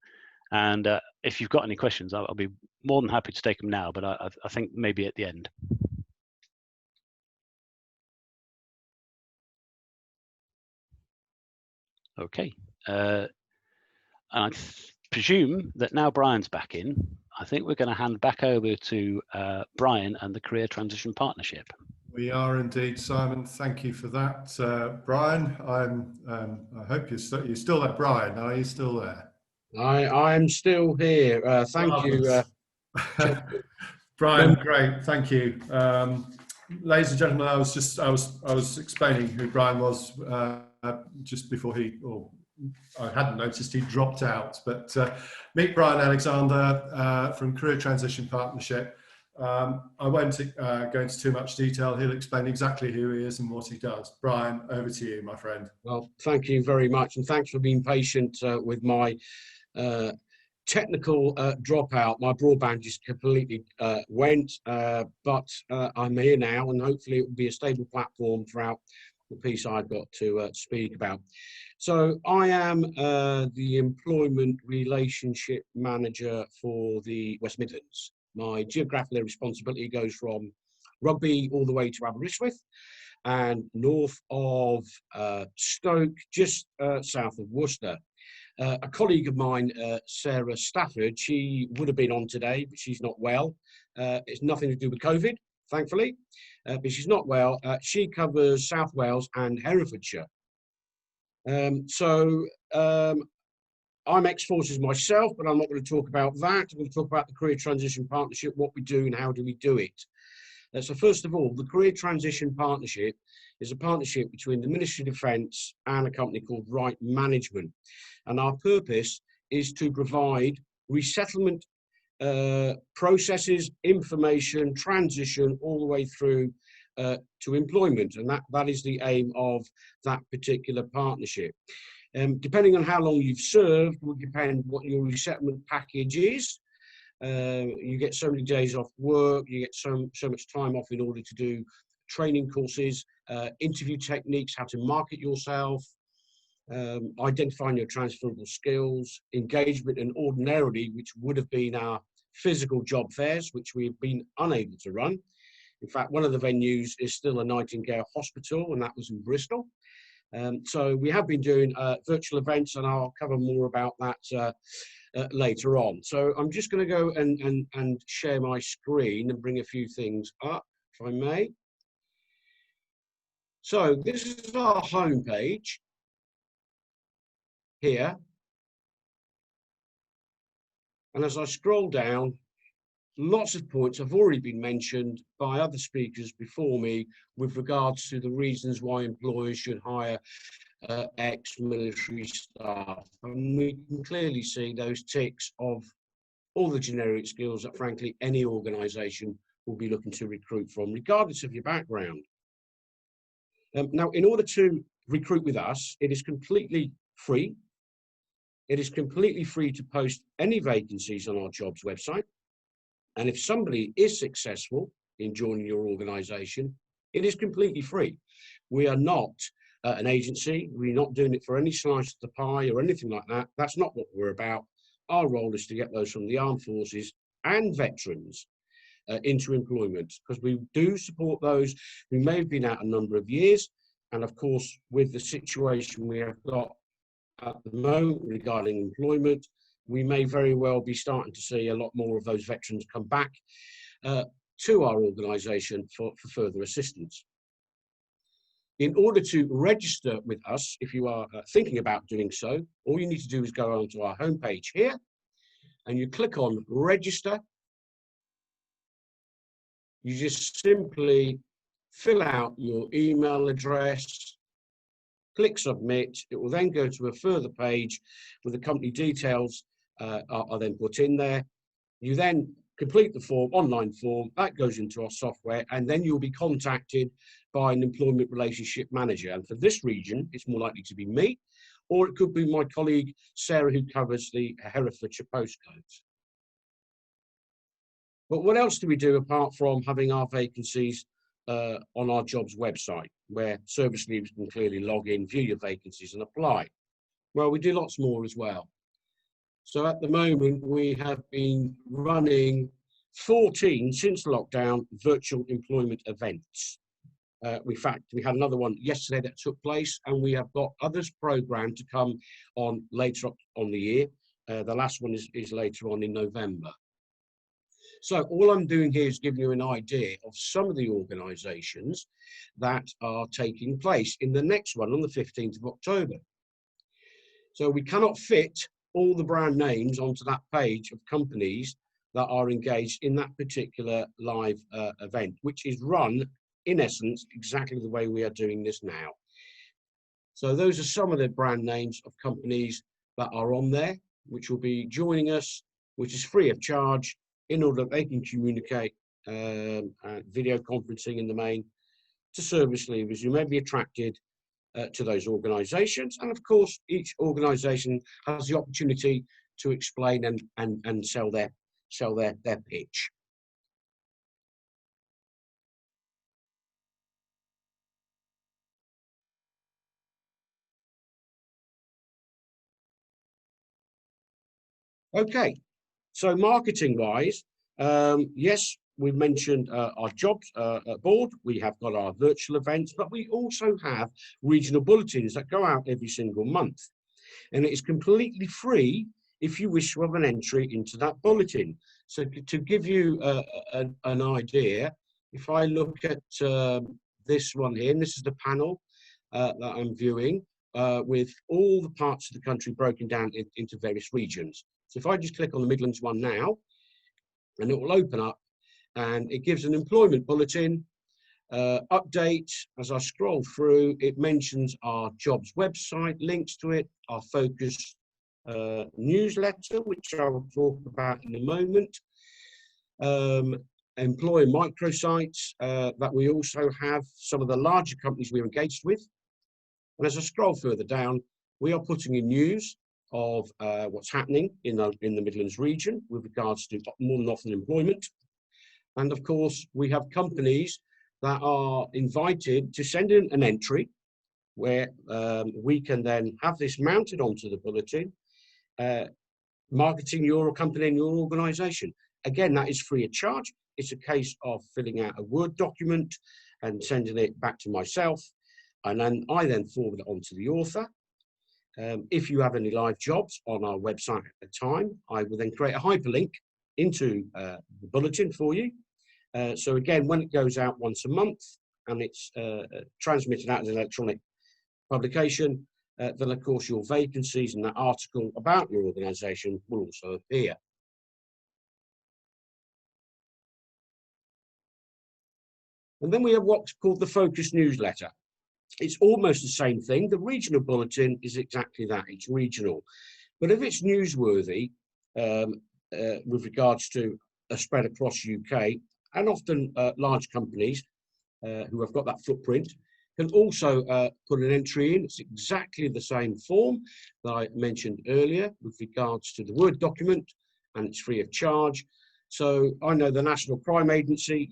And if you've got any questions, I'll be more than happy to take them now, but I think maybe at the end. Okay. And I presume that now Brian's back in, I think we're going to hand back over to Brian and the Career Transition Partnership. We are indeed, Simon. Thank you for that, Brian. I hope you're still there, Brian. Are you still there? I'm still here. Thank you, Brian. Great, thank you, ladies and gentlemen. I was explaining who Brian was just before I hadn't noticed he dropped out. But meet Brian Alexander from Career Transition Partnership. I won't go into too much detail. He'll explain exactly who he is and what he does. Brian, over to you, my friend. Well, thank you very much, and thanks for being patient with my technical dropout. My broadband just completely went, but I'm here now, and hopefully it will be a stable platform throughout the piece I've got to speak about. So I am the Employment Relationship Manager for the West Midlands. My geographical responsibility goes from Rugby all the way to Aberystwyth, and north of Stoke, just south of Worcester. A colleague of mine, Sarah Stafford, she would have been on today, but she's not well. It's nothing to do with COVID, thankfully, but she's not well. She covers South Wales and Herefordshire. I'm ex-forces myself, but I'm not going to talk about that. I'm going to talk about the Career Transition Partnership, what we do and how do we do it. So first of all, the Career Transition Partnership is a partnership between the Ministry of Defence and a company called Right Management. And our purpose is to provide resettlement processes, information, transition, all the way through to employment. And that is the aim of that particular partnership. Depending on how long you've served will depend what your resettlement package is. You get so many days off work, you get so much time off in order to do training courses, interview techniques, how to market yourself, identifying your transferable skills, engagement, and ordinarily, which would have been our physical job fairs, which we've been unable to run. In fact, one of the venues is still a Nightingale Hospital, and that was in Bristol. So we have been doing virtual events, and I'll cover more about that later on. So I'm just going to go and share my screen and bring a few things up, if I may. So this is our homepage here. And as I scroll down, lots of points have already been mentioned by other speakers before me with regards to the reasons why employers should hire ex-military staff. And we can clearly see those ticks of all the generic skills that, frankly, any organisation will be looking to recruit from, regardless of your background. Now, in order to recruit with us, it is completely free. It is completely free to post any vacancies on our jobs website. And if somebody is successful in joining your organisation, it is completely free. We are not an agency. We're not doing it for any slice of the pie or anything like that. That's not what we're about. Our role is to get those from the armed forces and veterans into employment, because we do support those who may have been out a number of years. And of course, with the situation we have got at the moment regarding employment, we may very well be starting to see a lot more of those veterans come back to our organisation for further assistance. In order to register with us, if you are thinking about doing so, all you need to do is go onto our homepage here and you click on register. You just simply fill out your email address, click submit. It will then go to a further page with the company details are then put in there. You then complete the form, online form, that goes into our software, and then you'll be contacted by an employment relationship manager. And for this region, it's more likely to be me, or it could be my colleague, Sarah, who covers the Herefordshire postcodes. But what else do we do apart from having our vacancies on our jobs website, where service leavers can clearly log in, view your vacancies and apply? Well, we do lots more as well. So at the moment, we have been running 14, since lockdown, virtual employment events. In fact, we had another one yesterday that took place, and we have got others programmed to come on later on the year. The last one is later on in November. So all I'm doing here is giving you an idea of some of the organisations that are taking place in the next one on the 15th of October. So we cannot fit all the brand names onto that page of companies that are engaged in that particular live event, which is run, in essence, exactly the way we are doing this now. So those are some of the brand names of companies that are on there, which will be joining us, which is free of charge, in order that they can communicate video conferencing in the main to service leavers who may be attracted to those organisations. And of course, each organisation has the opportunity to explain and sell their pitch. Okay, so marketing wise, yes, we've mentioned our jobs board. We have got our virtual events, but we also have regional bulletins that go out every single month. And it is completely free if you wish to have an entry into that bulletin. So to give you an idea, if I look at this one here, and this is the panel that I'm viewing with all the parts of the country broken down into various regions. So if I just click on the Midlands one now, and it will open up, and it gives an employment bulletin update. As I scroll through, it mentions our jobs website, links to it, our focus newsletter, which I will talk about in a moment, employer microsites that we also have, some of the larger companies we're engaged with. And as I scroll further down, we are putting in news of what's happening in the Midlands region with regards to more than often employment. And of course, we have companies that are invited to send in an entry where we can then have this mounted onto the bulletin, marketing your company and your organisation. Again, that is free of charge. It's a case of filling out a Word document and sending it back to myself. And then I then forward it on to the author. If you have any live jobs on our website at the time, I will then create a hyperlink into the bulletin for you. So again, when it goes out once a month and it's transmitted out as an electronic publication, then of course your vacancies and that article about your organisation will also appear. And then we have what's called the Focus newsletter. It's almost the same thing. The regional bulletin is exactly that. It's regional. But if it's newsworthy with regards to a spread across UK, and often large companies who have got that footprint, can also put an entry in. It's exactly the same form that I mentioned earlier with regards to the Word document, and it's free of charge. So I know the National Crime Agency,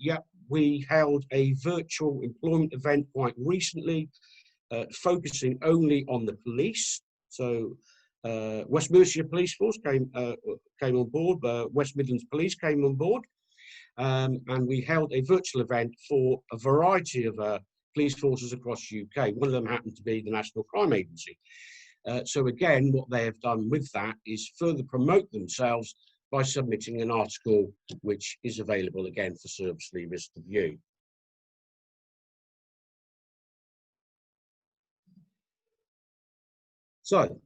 we held a virtual employment event quite recently, focusing only on the police. So Worcestershire Police Force came on board, West Midlands Police came on board, and we held a virtual event for a variety of police forces across the UK. One of them happened to be the National Crime Agency. So again, what they have done with that is further promote themselves by submitting an article which is available again for service leavers to view. So,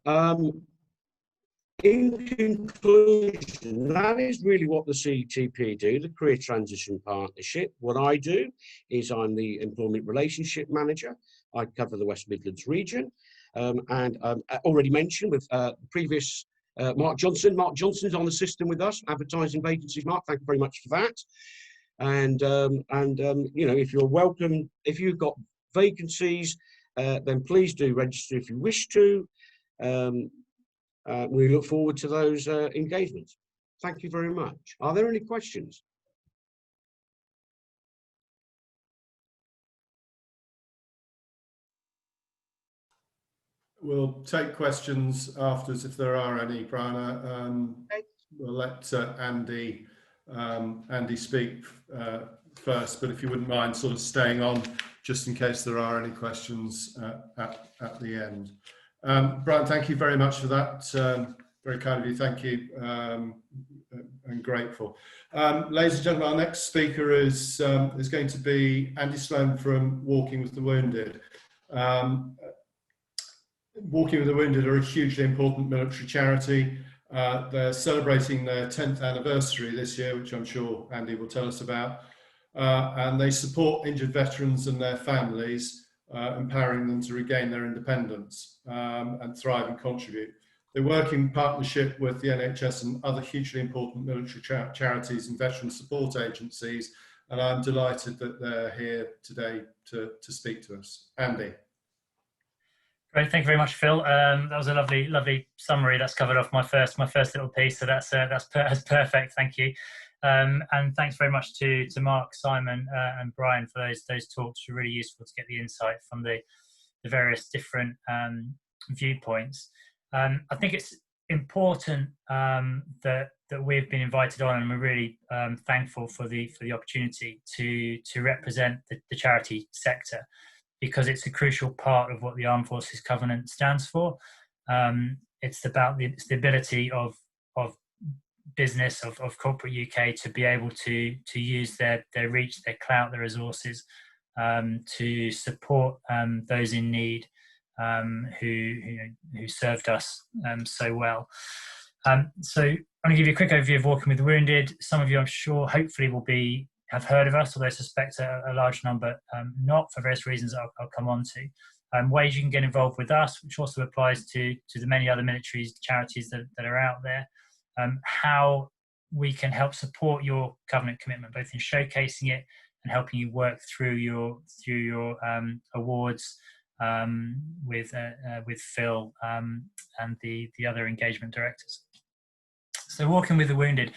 in conclusion, that is really what the CTP do, the Career Transition Partnership. What I do is I'm the Employment Relationship Manager. I cover the West Midlands region. I already mentioned with previous Mark Johnson. Mark Johnson's on the system with us, advertising vacancies. Mark, thank you very much for that. And you know, if you're welcome, if you've got vacancies, then please do register if you wish to. We look forward to those engagements. Thank you very much. Are there any questions? We'll take questions afterwards if there are any, Brian. We'll let Andy speak first, but if you wouldn't mind sort of staying on just in case there are any questions at the end. Brian, thank you very much for that. Very kind of you, thank you, and grateful. Ladies and gentlemen, our next speaker is going to be Andy Sloan from Walking with the Wounded. Walking with the Wounded are a hugely important military charity. They're celebrating their 10th anniversary this year, which I'm sure Andy will tell us about. And they support injured veterans and their families, empowering them to regain their independence and thrive and contribute. They work in partnership with the NHS and other hugely important military charities and veteran support agencies, and I'm delighted that they're here today to speak to us. Andy. Great, thank you very much, Phil. That was a lovely summary. That's covered off my first little piece, so that's perfect. Thank you, and thanks very much to Mark, Simon, and Brian for those talks. Were really useful to get the insight from the various different viewpoints. I think it's important that we've been invited on, and we're really thankful for the opportunity to represent the charity sector, because it's a crucial part of what the Armed Forces Covenant stands for. It's about the ability of business, of corporate UK to be able to use their reach, their clout, their resources to support those in need who served us so well. So I'm going to give you a quick overview of Walking with the Wounded. Some of you, I'm sure, hopefully have heard of us, although I suspect a large number not, for various reasons I'll come on to. Ways you can get involved with us, which also applies to the many other military charities that are out there. How we can help support your covenant commitment, both in showcasing it and helping you work through your awards with Phil and the other engagement directors. So Walking with the Wounded,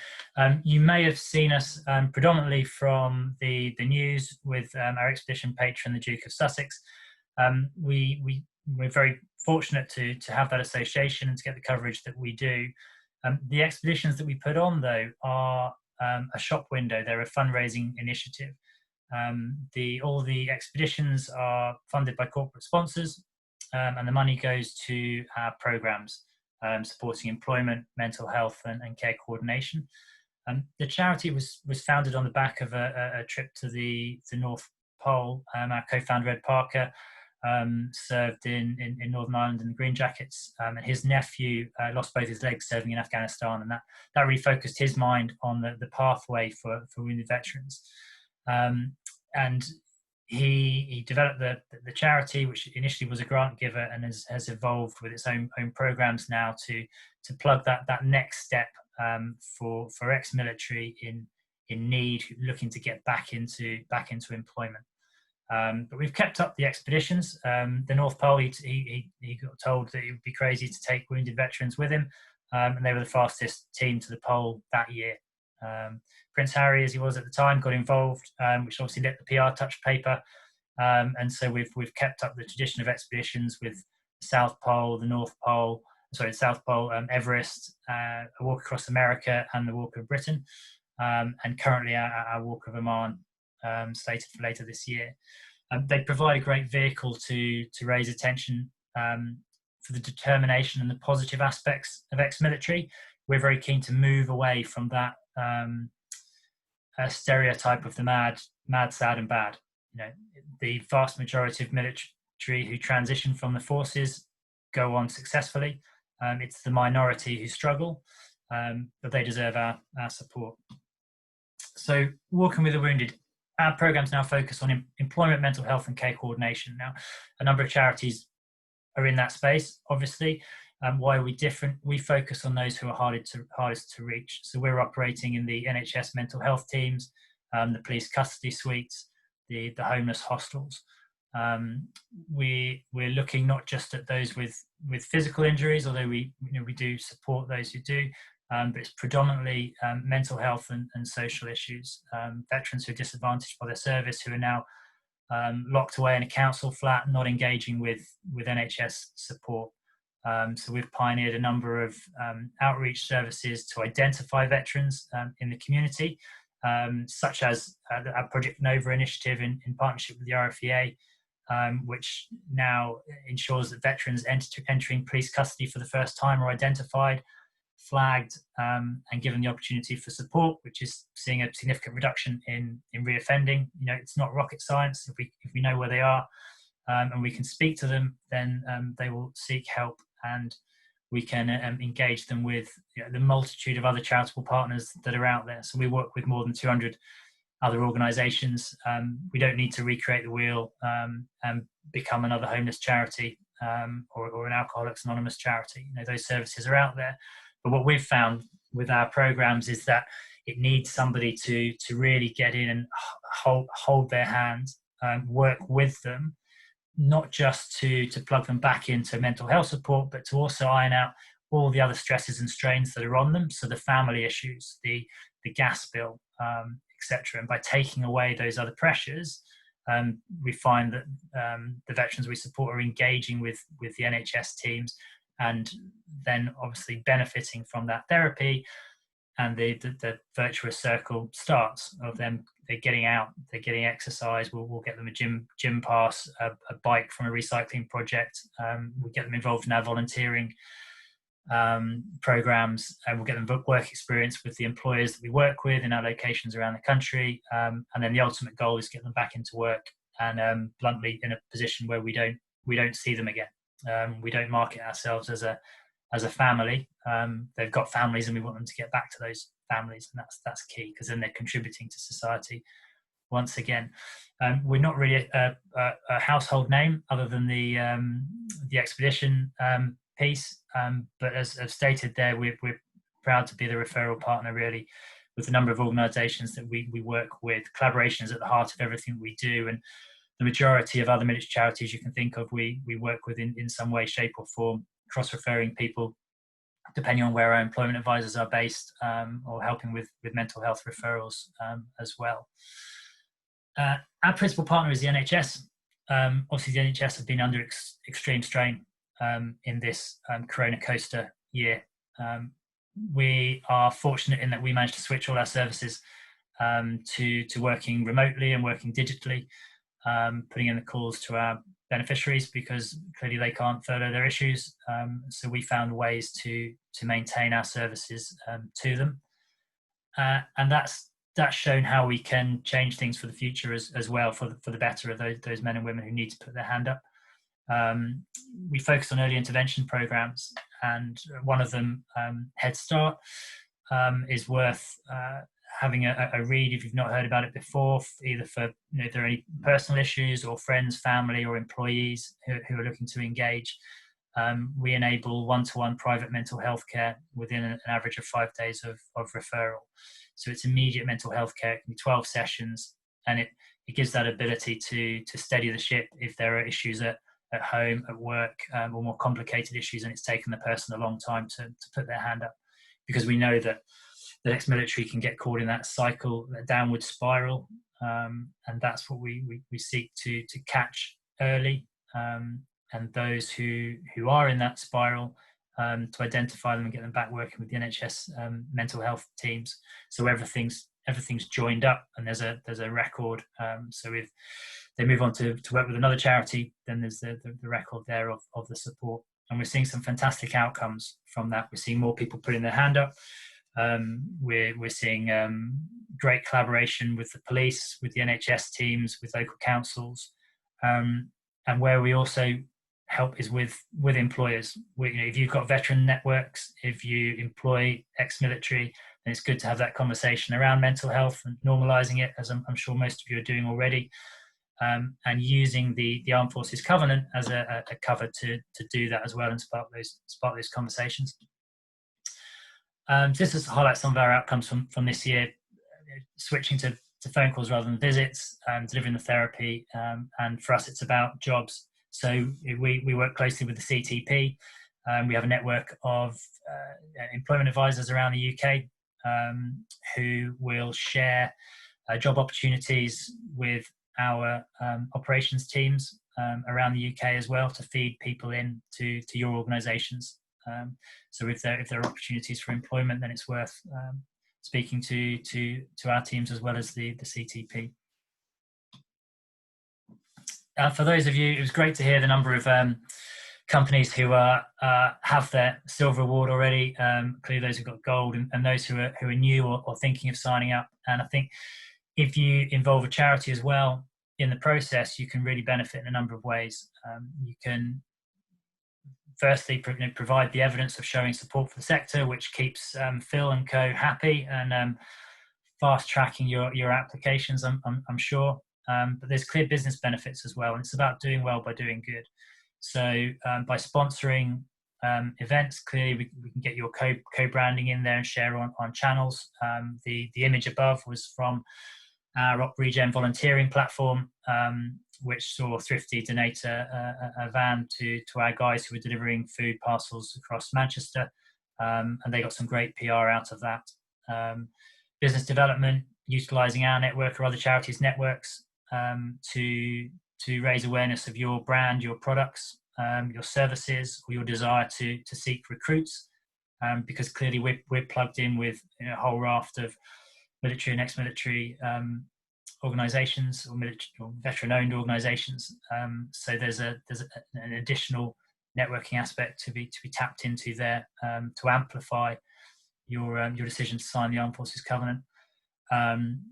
you may have seen us predominantly from the news with our expedition patron, the Duke of Sussex. We're very fortunate to have that association and to get the coverage that we do. The expeditions that we put on, though, are a shop window. They're a fundraising initiative. All the expeditions are funded by corporate sponsors, and the money goes to our programmes supporting employment, mental health, and care coordination. The charity was founded on the back of a trip to the North Pole. Our co-founder, Ed Parker, served in Northern Ireland in the Green Jackets, and his nephew lost both his legs serving in Afghanistan, and that really focused his mind on the pathway for wounded veterans. And he developed the charity, which initially was a grant giver and has evolved with its own programs now to plug that next step for ex-military in need, looking to get back into employment. But we've kept up the expeditions. The North Pole, he got told that it would be crazy to take wounded veterans with him, and they were the fastest team to the pole that year. Prince Harry, as he was at the time, got involved, which obviously lit the PR touch paper, and so we've kept up the tradition of expeditions with the South Pole, the North Pole, South Pole, Everest, a walk across America, and the Walk of Britain, and currently our Walk of Oman, slated for later this year. They provide a great vehicle to raise attention for the determination and the positive aspects of ex-military. We're very keen to move away from that stereotype of the mad, sad, and bad. The vast majority of military who transition from the forces go on successfully. It's the minority who struggle, but they deserve our support. So, Walking with the Wounded, our programs now focus on employment, mental health, and care coordination. Now, a number of charities are in that space, obviously. Why are we different? We focus on those who are hardest to reach. So we're operating in the NHS mental health teams, the police custody suites, the homeless hostels. We're looking not just at those with physical injuries, although we do support those who do, but it's predominantly mental health and social issues. Veterans who are disadvantaged by their service, who are now locked away in a council flat, not engaging with NHS support. So we've pioneered a number of outreach services to identify veterans in the community, such as our Project Nova initiative in partnership with the RFEA, which now ensures that veterans entering police custody for the first time are identified, flagged, and given the opportunity for support, which is seeing a significant reduction in reoffending. It's not rocket science. If we know where they are and we can speak to them, then they will seek help, and we can engage them with the multitude of other charitable partners that are out there. So we work with more than 200 other organisations. We don't need to recreate the wheel and become another homeless charity or an Alcoholics Anonymous charity. Those services are out there. But what we've found with our programs is that it needs somebody to really get in and hold their hand, work with them, not just to plug them back into mental health support, but to also iron out all the other stresses and strains that are on them. So the family issues, the gas bill, etc. And by taking away those other pressures, we find that the veterans we support are engaging with the NHS teams, and then obviously benefiting from that therapy, and the virtuous circle starts of them. They're getting out, they're getting exercise. We'll get them a gym pass, a bike from a recycling project. We'll get them involved in our volunteering programs, and we'll get them work experience with the employers that we work with in our locations around the country. And then the ultimate goal is get them back into work, and bluntly in a position where we don't see them again. We don't market ourselves as a family. They've got families, and we want them to get back to those families, and that's key, because then they're contributing to society once again. We're not really a household name other than the expedition piece, but as I've stated there, we're proud to be the referral partner, really, with a number of organisations that we work with. Collaboration is at the heart of everything we do, and the majority of other military charities you can think of, we work with in some way, shape or form, cross-referring people depending on where our employment advisors are based, or helping with mental health referrals as well. Our principal partner is the NHS. Obviously, the NHS have been under extreme strain in this Corona Coaster year. We are fortunate in that we managed to switch all our services to working remotely and working digitally, putting in the calls to our beneficiaries, because clearly they can't furlough their issues. So we found ways to maintain our services to them, and that's shown how we can change things for the future as well, for the better of those men and women who need to put their hand up. We focus on early intervention programs, and one of them, Head Start, is worth having a read if you've not heard about it before, either for if there are any personal issues or friends, family or employees who are looking to engage. We enable one-to-one private mental health care within an average of 5 days of referral. So it's immediate mental health care. It can be 12 sessions, and it gives that ability to steady the ship if there are issues at home, at work, or more complicated issues, and it's taken the person a long time to put their hand up. Because we know that the ex-military can get caught in that cycle, that downward spiral, and that's what we seek to catch early, and those who are in that spiral, to identify them and get them back working with the NHS mental health teams. So everything's joined up, and there's a record. So if they move on to work with another charity, then there's the record there of the support. And we're seeing some fantastic outcomes from that. We're seeing more people putting their hand up. We're seeing great collaboration with the police, with the NHS teams, with local councils, and where we also help is with employers. If you've got veteran networks, if you employ ex-military, then it's good to have that conversation around mental health and normalising it, as I'm sure most of you are doing already. And using the Armed Forces Covenant as a cover to do that as well and spark those conversations. Just to highlight some of our outcomes from this year, switching to phone calls rather than visits, delivering the therapy, and for us it's about jobs. So we work closely with the CTP. We have a network of employment advisors around the UK who will share job opportunities with our operations teams around the UK as well, to feed people in to your organisations. So if there are opportunities for employment, then it's worth speaking to our teams as well as the CTP. For those of you, it was great to hear the number of companies who have their silver award already. Clearly those who've got gold, and those who are new or thinking of signing up. And I think if you involve a charity as well in the process, you can really benefit in a number of ways. You can firstly provide the evidence of showing support for the sector, which keeps Phil and co happy and fast tracking your applications, I'm sure. But there's clear business benefits as well, and it's about doing well by doing good. So by sponsoring events, clearly we can get your co-branding in there and share on channels. The image above was from our Regen volunteering platform, which saw Thrifty donate a van to our guys who were delivering food parcels across Manchester, and they got some great PR out of that. Business development, utilising our network or other charities' networks to raise awareness of your brand, your products, your services, or your desire to seek recruits, because clearly we're plugged in with a whole raft of military and ex-military organisations or veteran-owned organisations. So there's an additional networking aspect to be tapped into there to amplify your decision to sign the Armed Forces Covenant.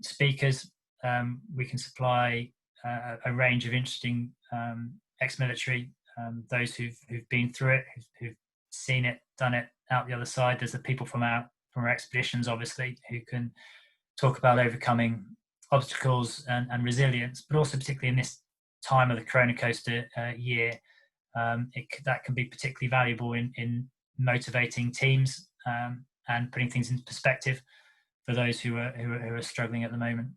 Speakers, we can supply a range of interesting ex-military, those who've been through it, who've seen it, done it out the other side. There's the people from our expeditions, obviously, who can talk about overcoming obstacles and resilience, but also particularly in this time of the Corona Coaster year, that can be particularly valuable in motivating teams and putting things into perspective for those who are struggling at the moment.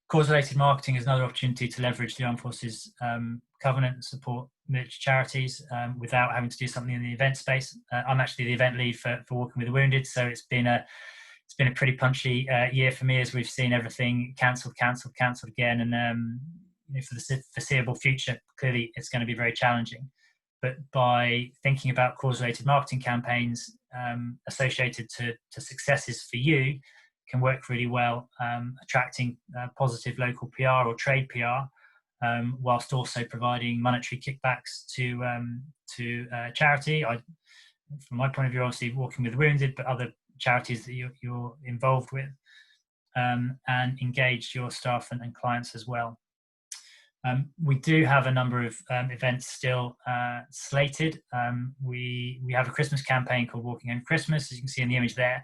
Cause-related marketing is another opportunity to leverage the Armed Forces Covenant and support military charities without having to do something in the event space. I'm actually the event lead for Walking with the Wounded, so it's been a pretty punchy year for me, as we've seen everything cancelled again, and for the foreseeable future, clearly it's going to be very challenging. But by thinking about cause-related marketing campaigns associated to successes for you, can work really well, attracting positive local PR or trade PR, whilst also providing monetary kickbacks to charity. From my point of view, obviously Walking with the Wounded, but other charities that you're involved with, and engage your staff and clients as well. We do have a number of events still slated. We have a Christmas campaign called Walking Home Christmas, as you can see in the image there,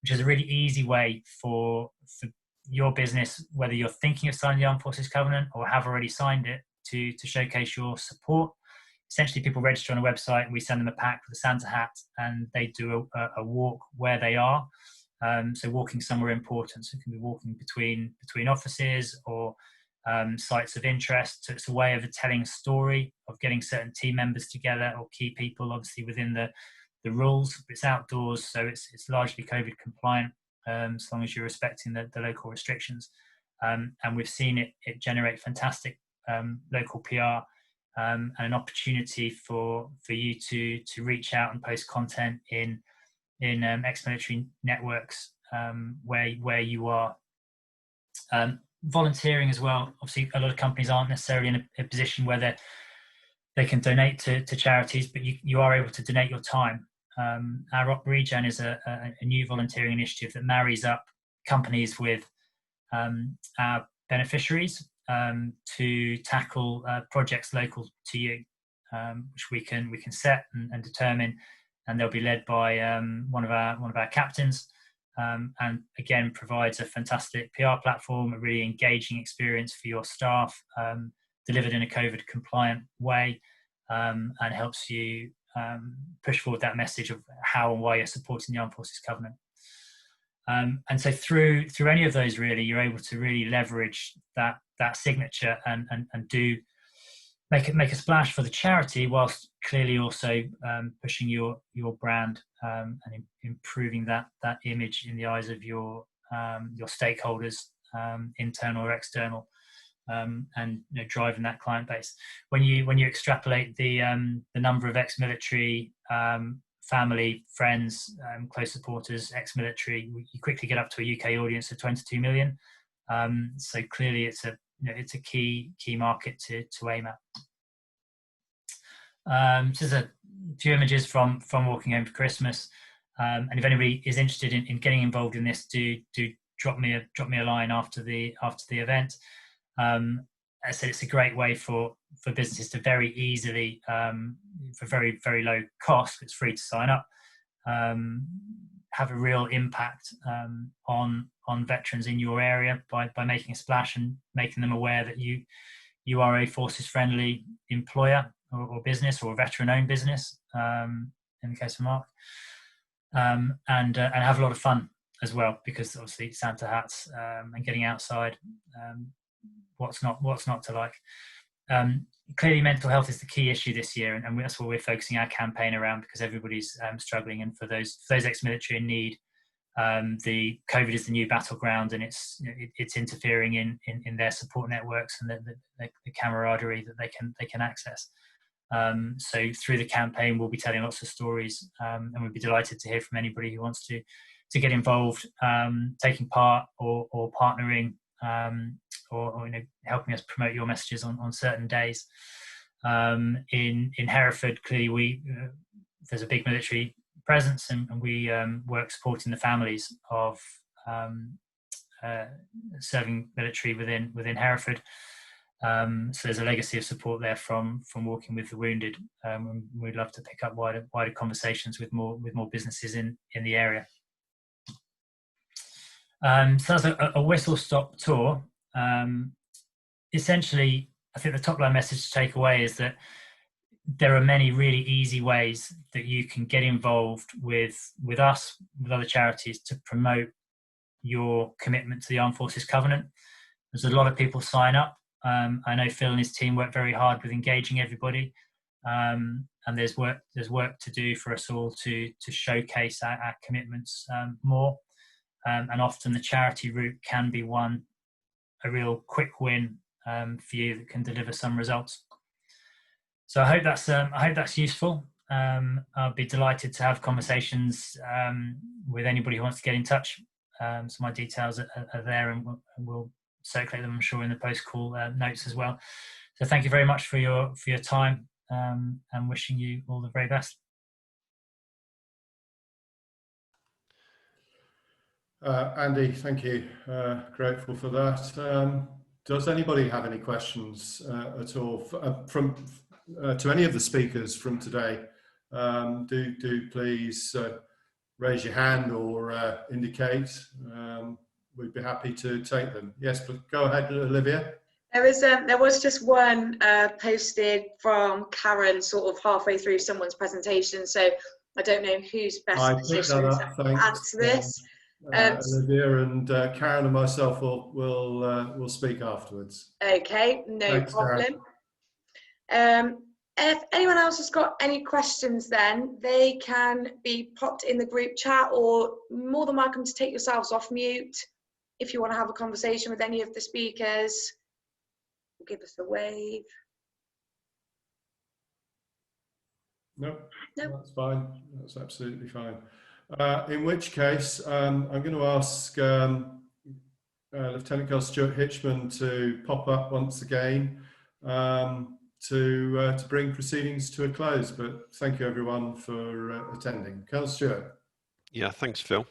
which is a really easy way for your business, whether you're thinking of signing the Armed Forces Covenant or have already signed it, to showcase your support. Essentially, people register on a website, and we send them a pack with a Santa hat, and they do a walk where they are. So walking somewhere important. So it can be walking between offices or sites of interest. So it's a way of telling a story, of getting certain team members together or key people, obviously within the rules. It's outdoors, so it's largely COVID compliant, as long as you're respecting the local restrictions. And we've seen it generate fantastic local PR and an opportunity for you to reach out and post content in ex-military networks where you are. Volunteering as well. Obviously, a lot of companies aren't necessarily in a position where they can donate to charities, but you are able to donate your time. Our Regen is a new volunteering initiative that marries up companies with our beneficiaries to tackle projects local to you, which we can set and determine, and they'll be led by one of our captains, and again provides a fantastic PR platform, a really engaging experience for your staff, delivered in a COVID compliant way, and helps you push forward that message of how and why you're supporting the Armed Forces Covenant. And so through any of those, really, you're able to really leverage that signature and do make a splash for the charity, whilst clearly also pushing your brand and improving that image in the eyes of your stakeholders, internal or external, and driving that client base. When you extrapolate the number of ex-military, family, friends, close supporters, ex-military, you quickly get up to a UK audience of 22 million. So clearly, it's a key market to aim at. So there's a few images from walking home for Christmas, and if anybody is interested in getting involved in this, do drop me a line after the event. I said it's a great way for businesses to very easily, for very, very low cost, it's free to sign up, have a real impact on veterans in your area by making a splash and making them aware that you are a forces friendly employer or business, or a veteran owned business, in the case of Mark, and have a lot of fun as well, because obviously Santa hats and getting outside, what's not to like. Clearly mental health is the key issue this year, and that's what we're focusing our campaign around, because everybody's struggling, and for those ex-military in need, the COVID is the new battleground, and it's interfering in their support networks and the camaraderie that they can access. So through the campaign, we'll be telling lots of stories, and we'd be delighted to hear from anybody who wants to get involved, taking part or partnering, or helping us promote your messages on certain days. In Hereford, clearly there's a big military presence, and we work supporting the families of serving military within Hereford. So there's a legacy of support there from Walking with the Wounded. We'd love to pick up wider conversations with more businesses in the area. So that's a whistle-stop tour. Essentially, I think the top line message to take away is that there are many really easy ways that you can get involved with us, with other charities, to promote your commitment to the Armed Forces Covenant. There's a lot of people sign up. I know Phil and his team work very hard with engaging everybody, and there's work to do for us all to showcase our commitments more. And often the charity route can be a real quick win for you that can deliver some results. So I hope that's useful. I'll be delighted to have conversations with anybody who wants to get in touch. So my details are there, and we'll circulate them, I'm sure, in the post-call notes as well. So thank you very much for your time, and wishing you all the very best. Andy, thank you. Grateful for that. Does anybody have any questions at all from to any of the speakers from today? Do please raise your hand or indicate, we'd be happy to take them. Yes, but go ahead, Olivia. There was just one posted from Karen sort of halfway through someone's presentation, so I don't know who's best positioned to answer this. Olivia, and Karen and myself will speak afterwards. Okay, no problem. If anyone else has got any questions, then they can be popped in the group chat, or more than welcome to take yourselves off mute if you want to have a conversation with any of the speakers. Give us a wave. Nope, that's fine. That's absolutely fine. In which case, I'm going to ask Lieutenant Colonel Stuart Hitchman to pop up once again to bring proceedings to a close. But thank you everyone for attending. Colonel Stuart. Yeah, thanks, Phil.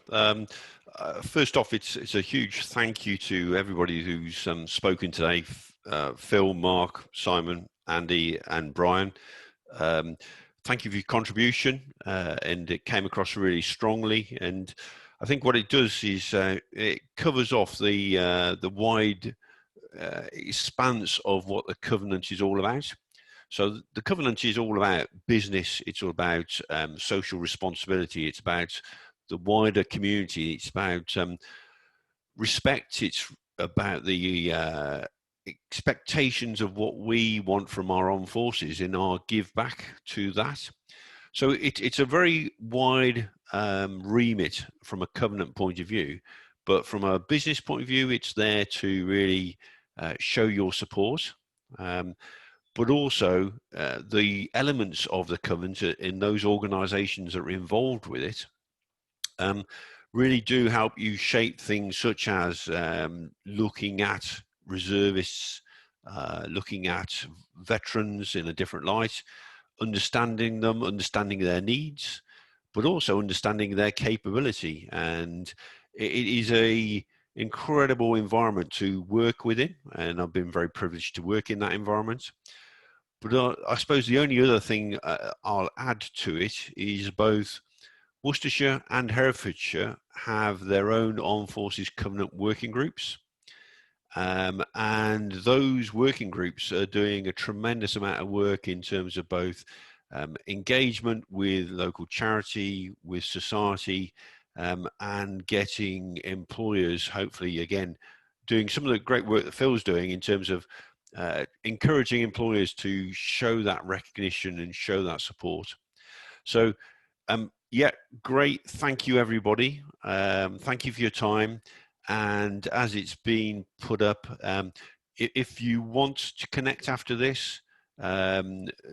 First off, it's a huge thank you to everybody who's spoken today. Phil, Mark, Simon, Andy, and Brian. Thank you for your contribution, and it came across really strongly. And I think what it does is it covers off the wide expanse of what the covenant is all about. So the covenant is all about business. It's all about social responsibility. It's about the wider community. It's about respect. It's about the expectations of what we want from our armed forces in our give back to that. So it's a very wide remit from a covenant point of view, but from a business point of view, it's there to really show your support. But also the elements of the covenant in those organisations that are involved with it really do help you shape things such as looking at reservists, looking at veterans in a different light, understanding them, understanding their needs, but also understanding their capability. And it is a incredible environment to work within, and I've been very privileged to work in that environment. But I suppose the only other thing I'll add to it is both Worcestershire and Herefordshire have their own Armed Forces Covenant working groups. And those working groups are doing a tremendous amount of work in terms of both engagement with local charity, with society, and getting employers, hopefully, again, doing some of the great work that Phil's doing in terms of encouraging employers to show that recognition and show that support. So, yeah, great. Thank you, everybody. Thank you for your time. And as it's been put up, if you want to connect after this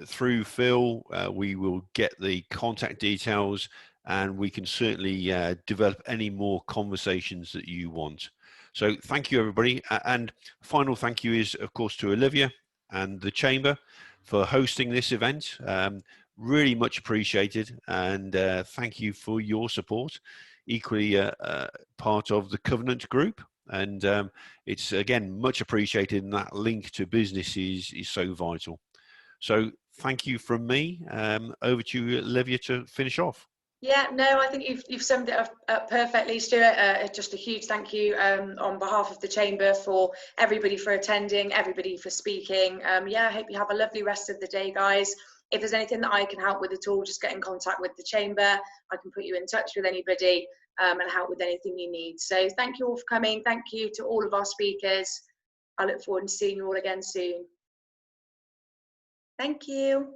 through Phil, we will get the contact details, and we can certainly develop any more conversations that you want. So thank you, everybody. And final thank you is, of course, to Olivia and the Chamber for hosting this event. Really much appreciated, and thank you for your support. Equally part of the Covenant group, and it's again much appreciated, and that link to business is so vital. So thank you from me. Over to you, Olivia, to finish off. Yeah, no, I think you've summed it up perfectly, Stuart. Just a huge thank you on behalf of the Chamber for everybody for attending, everybody for speaking. Yeah, I hope you have a lovely rest of the day, guys. If there's anything that I can help with at all, just get in contact with the Chamber. I can put you in touch with anybody and help with anything you need. So thank you all for coming. Thank you to all of our speakers. I look forward to seeing you all again soon. Thank you.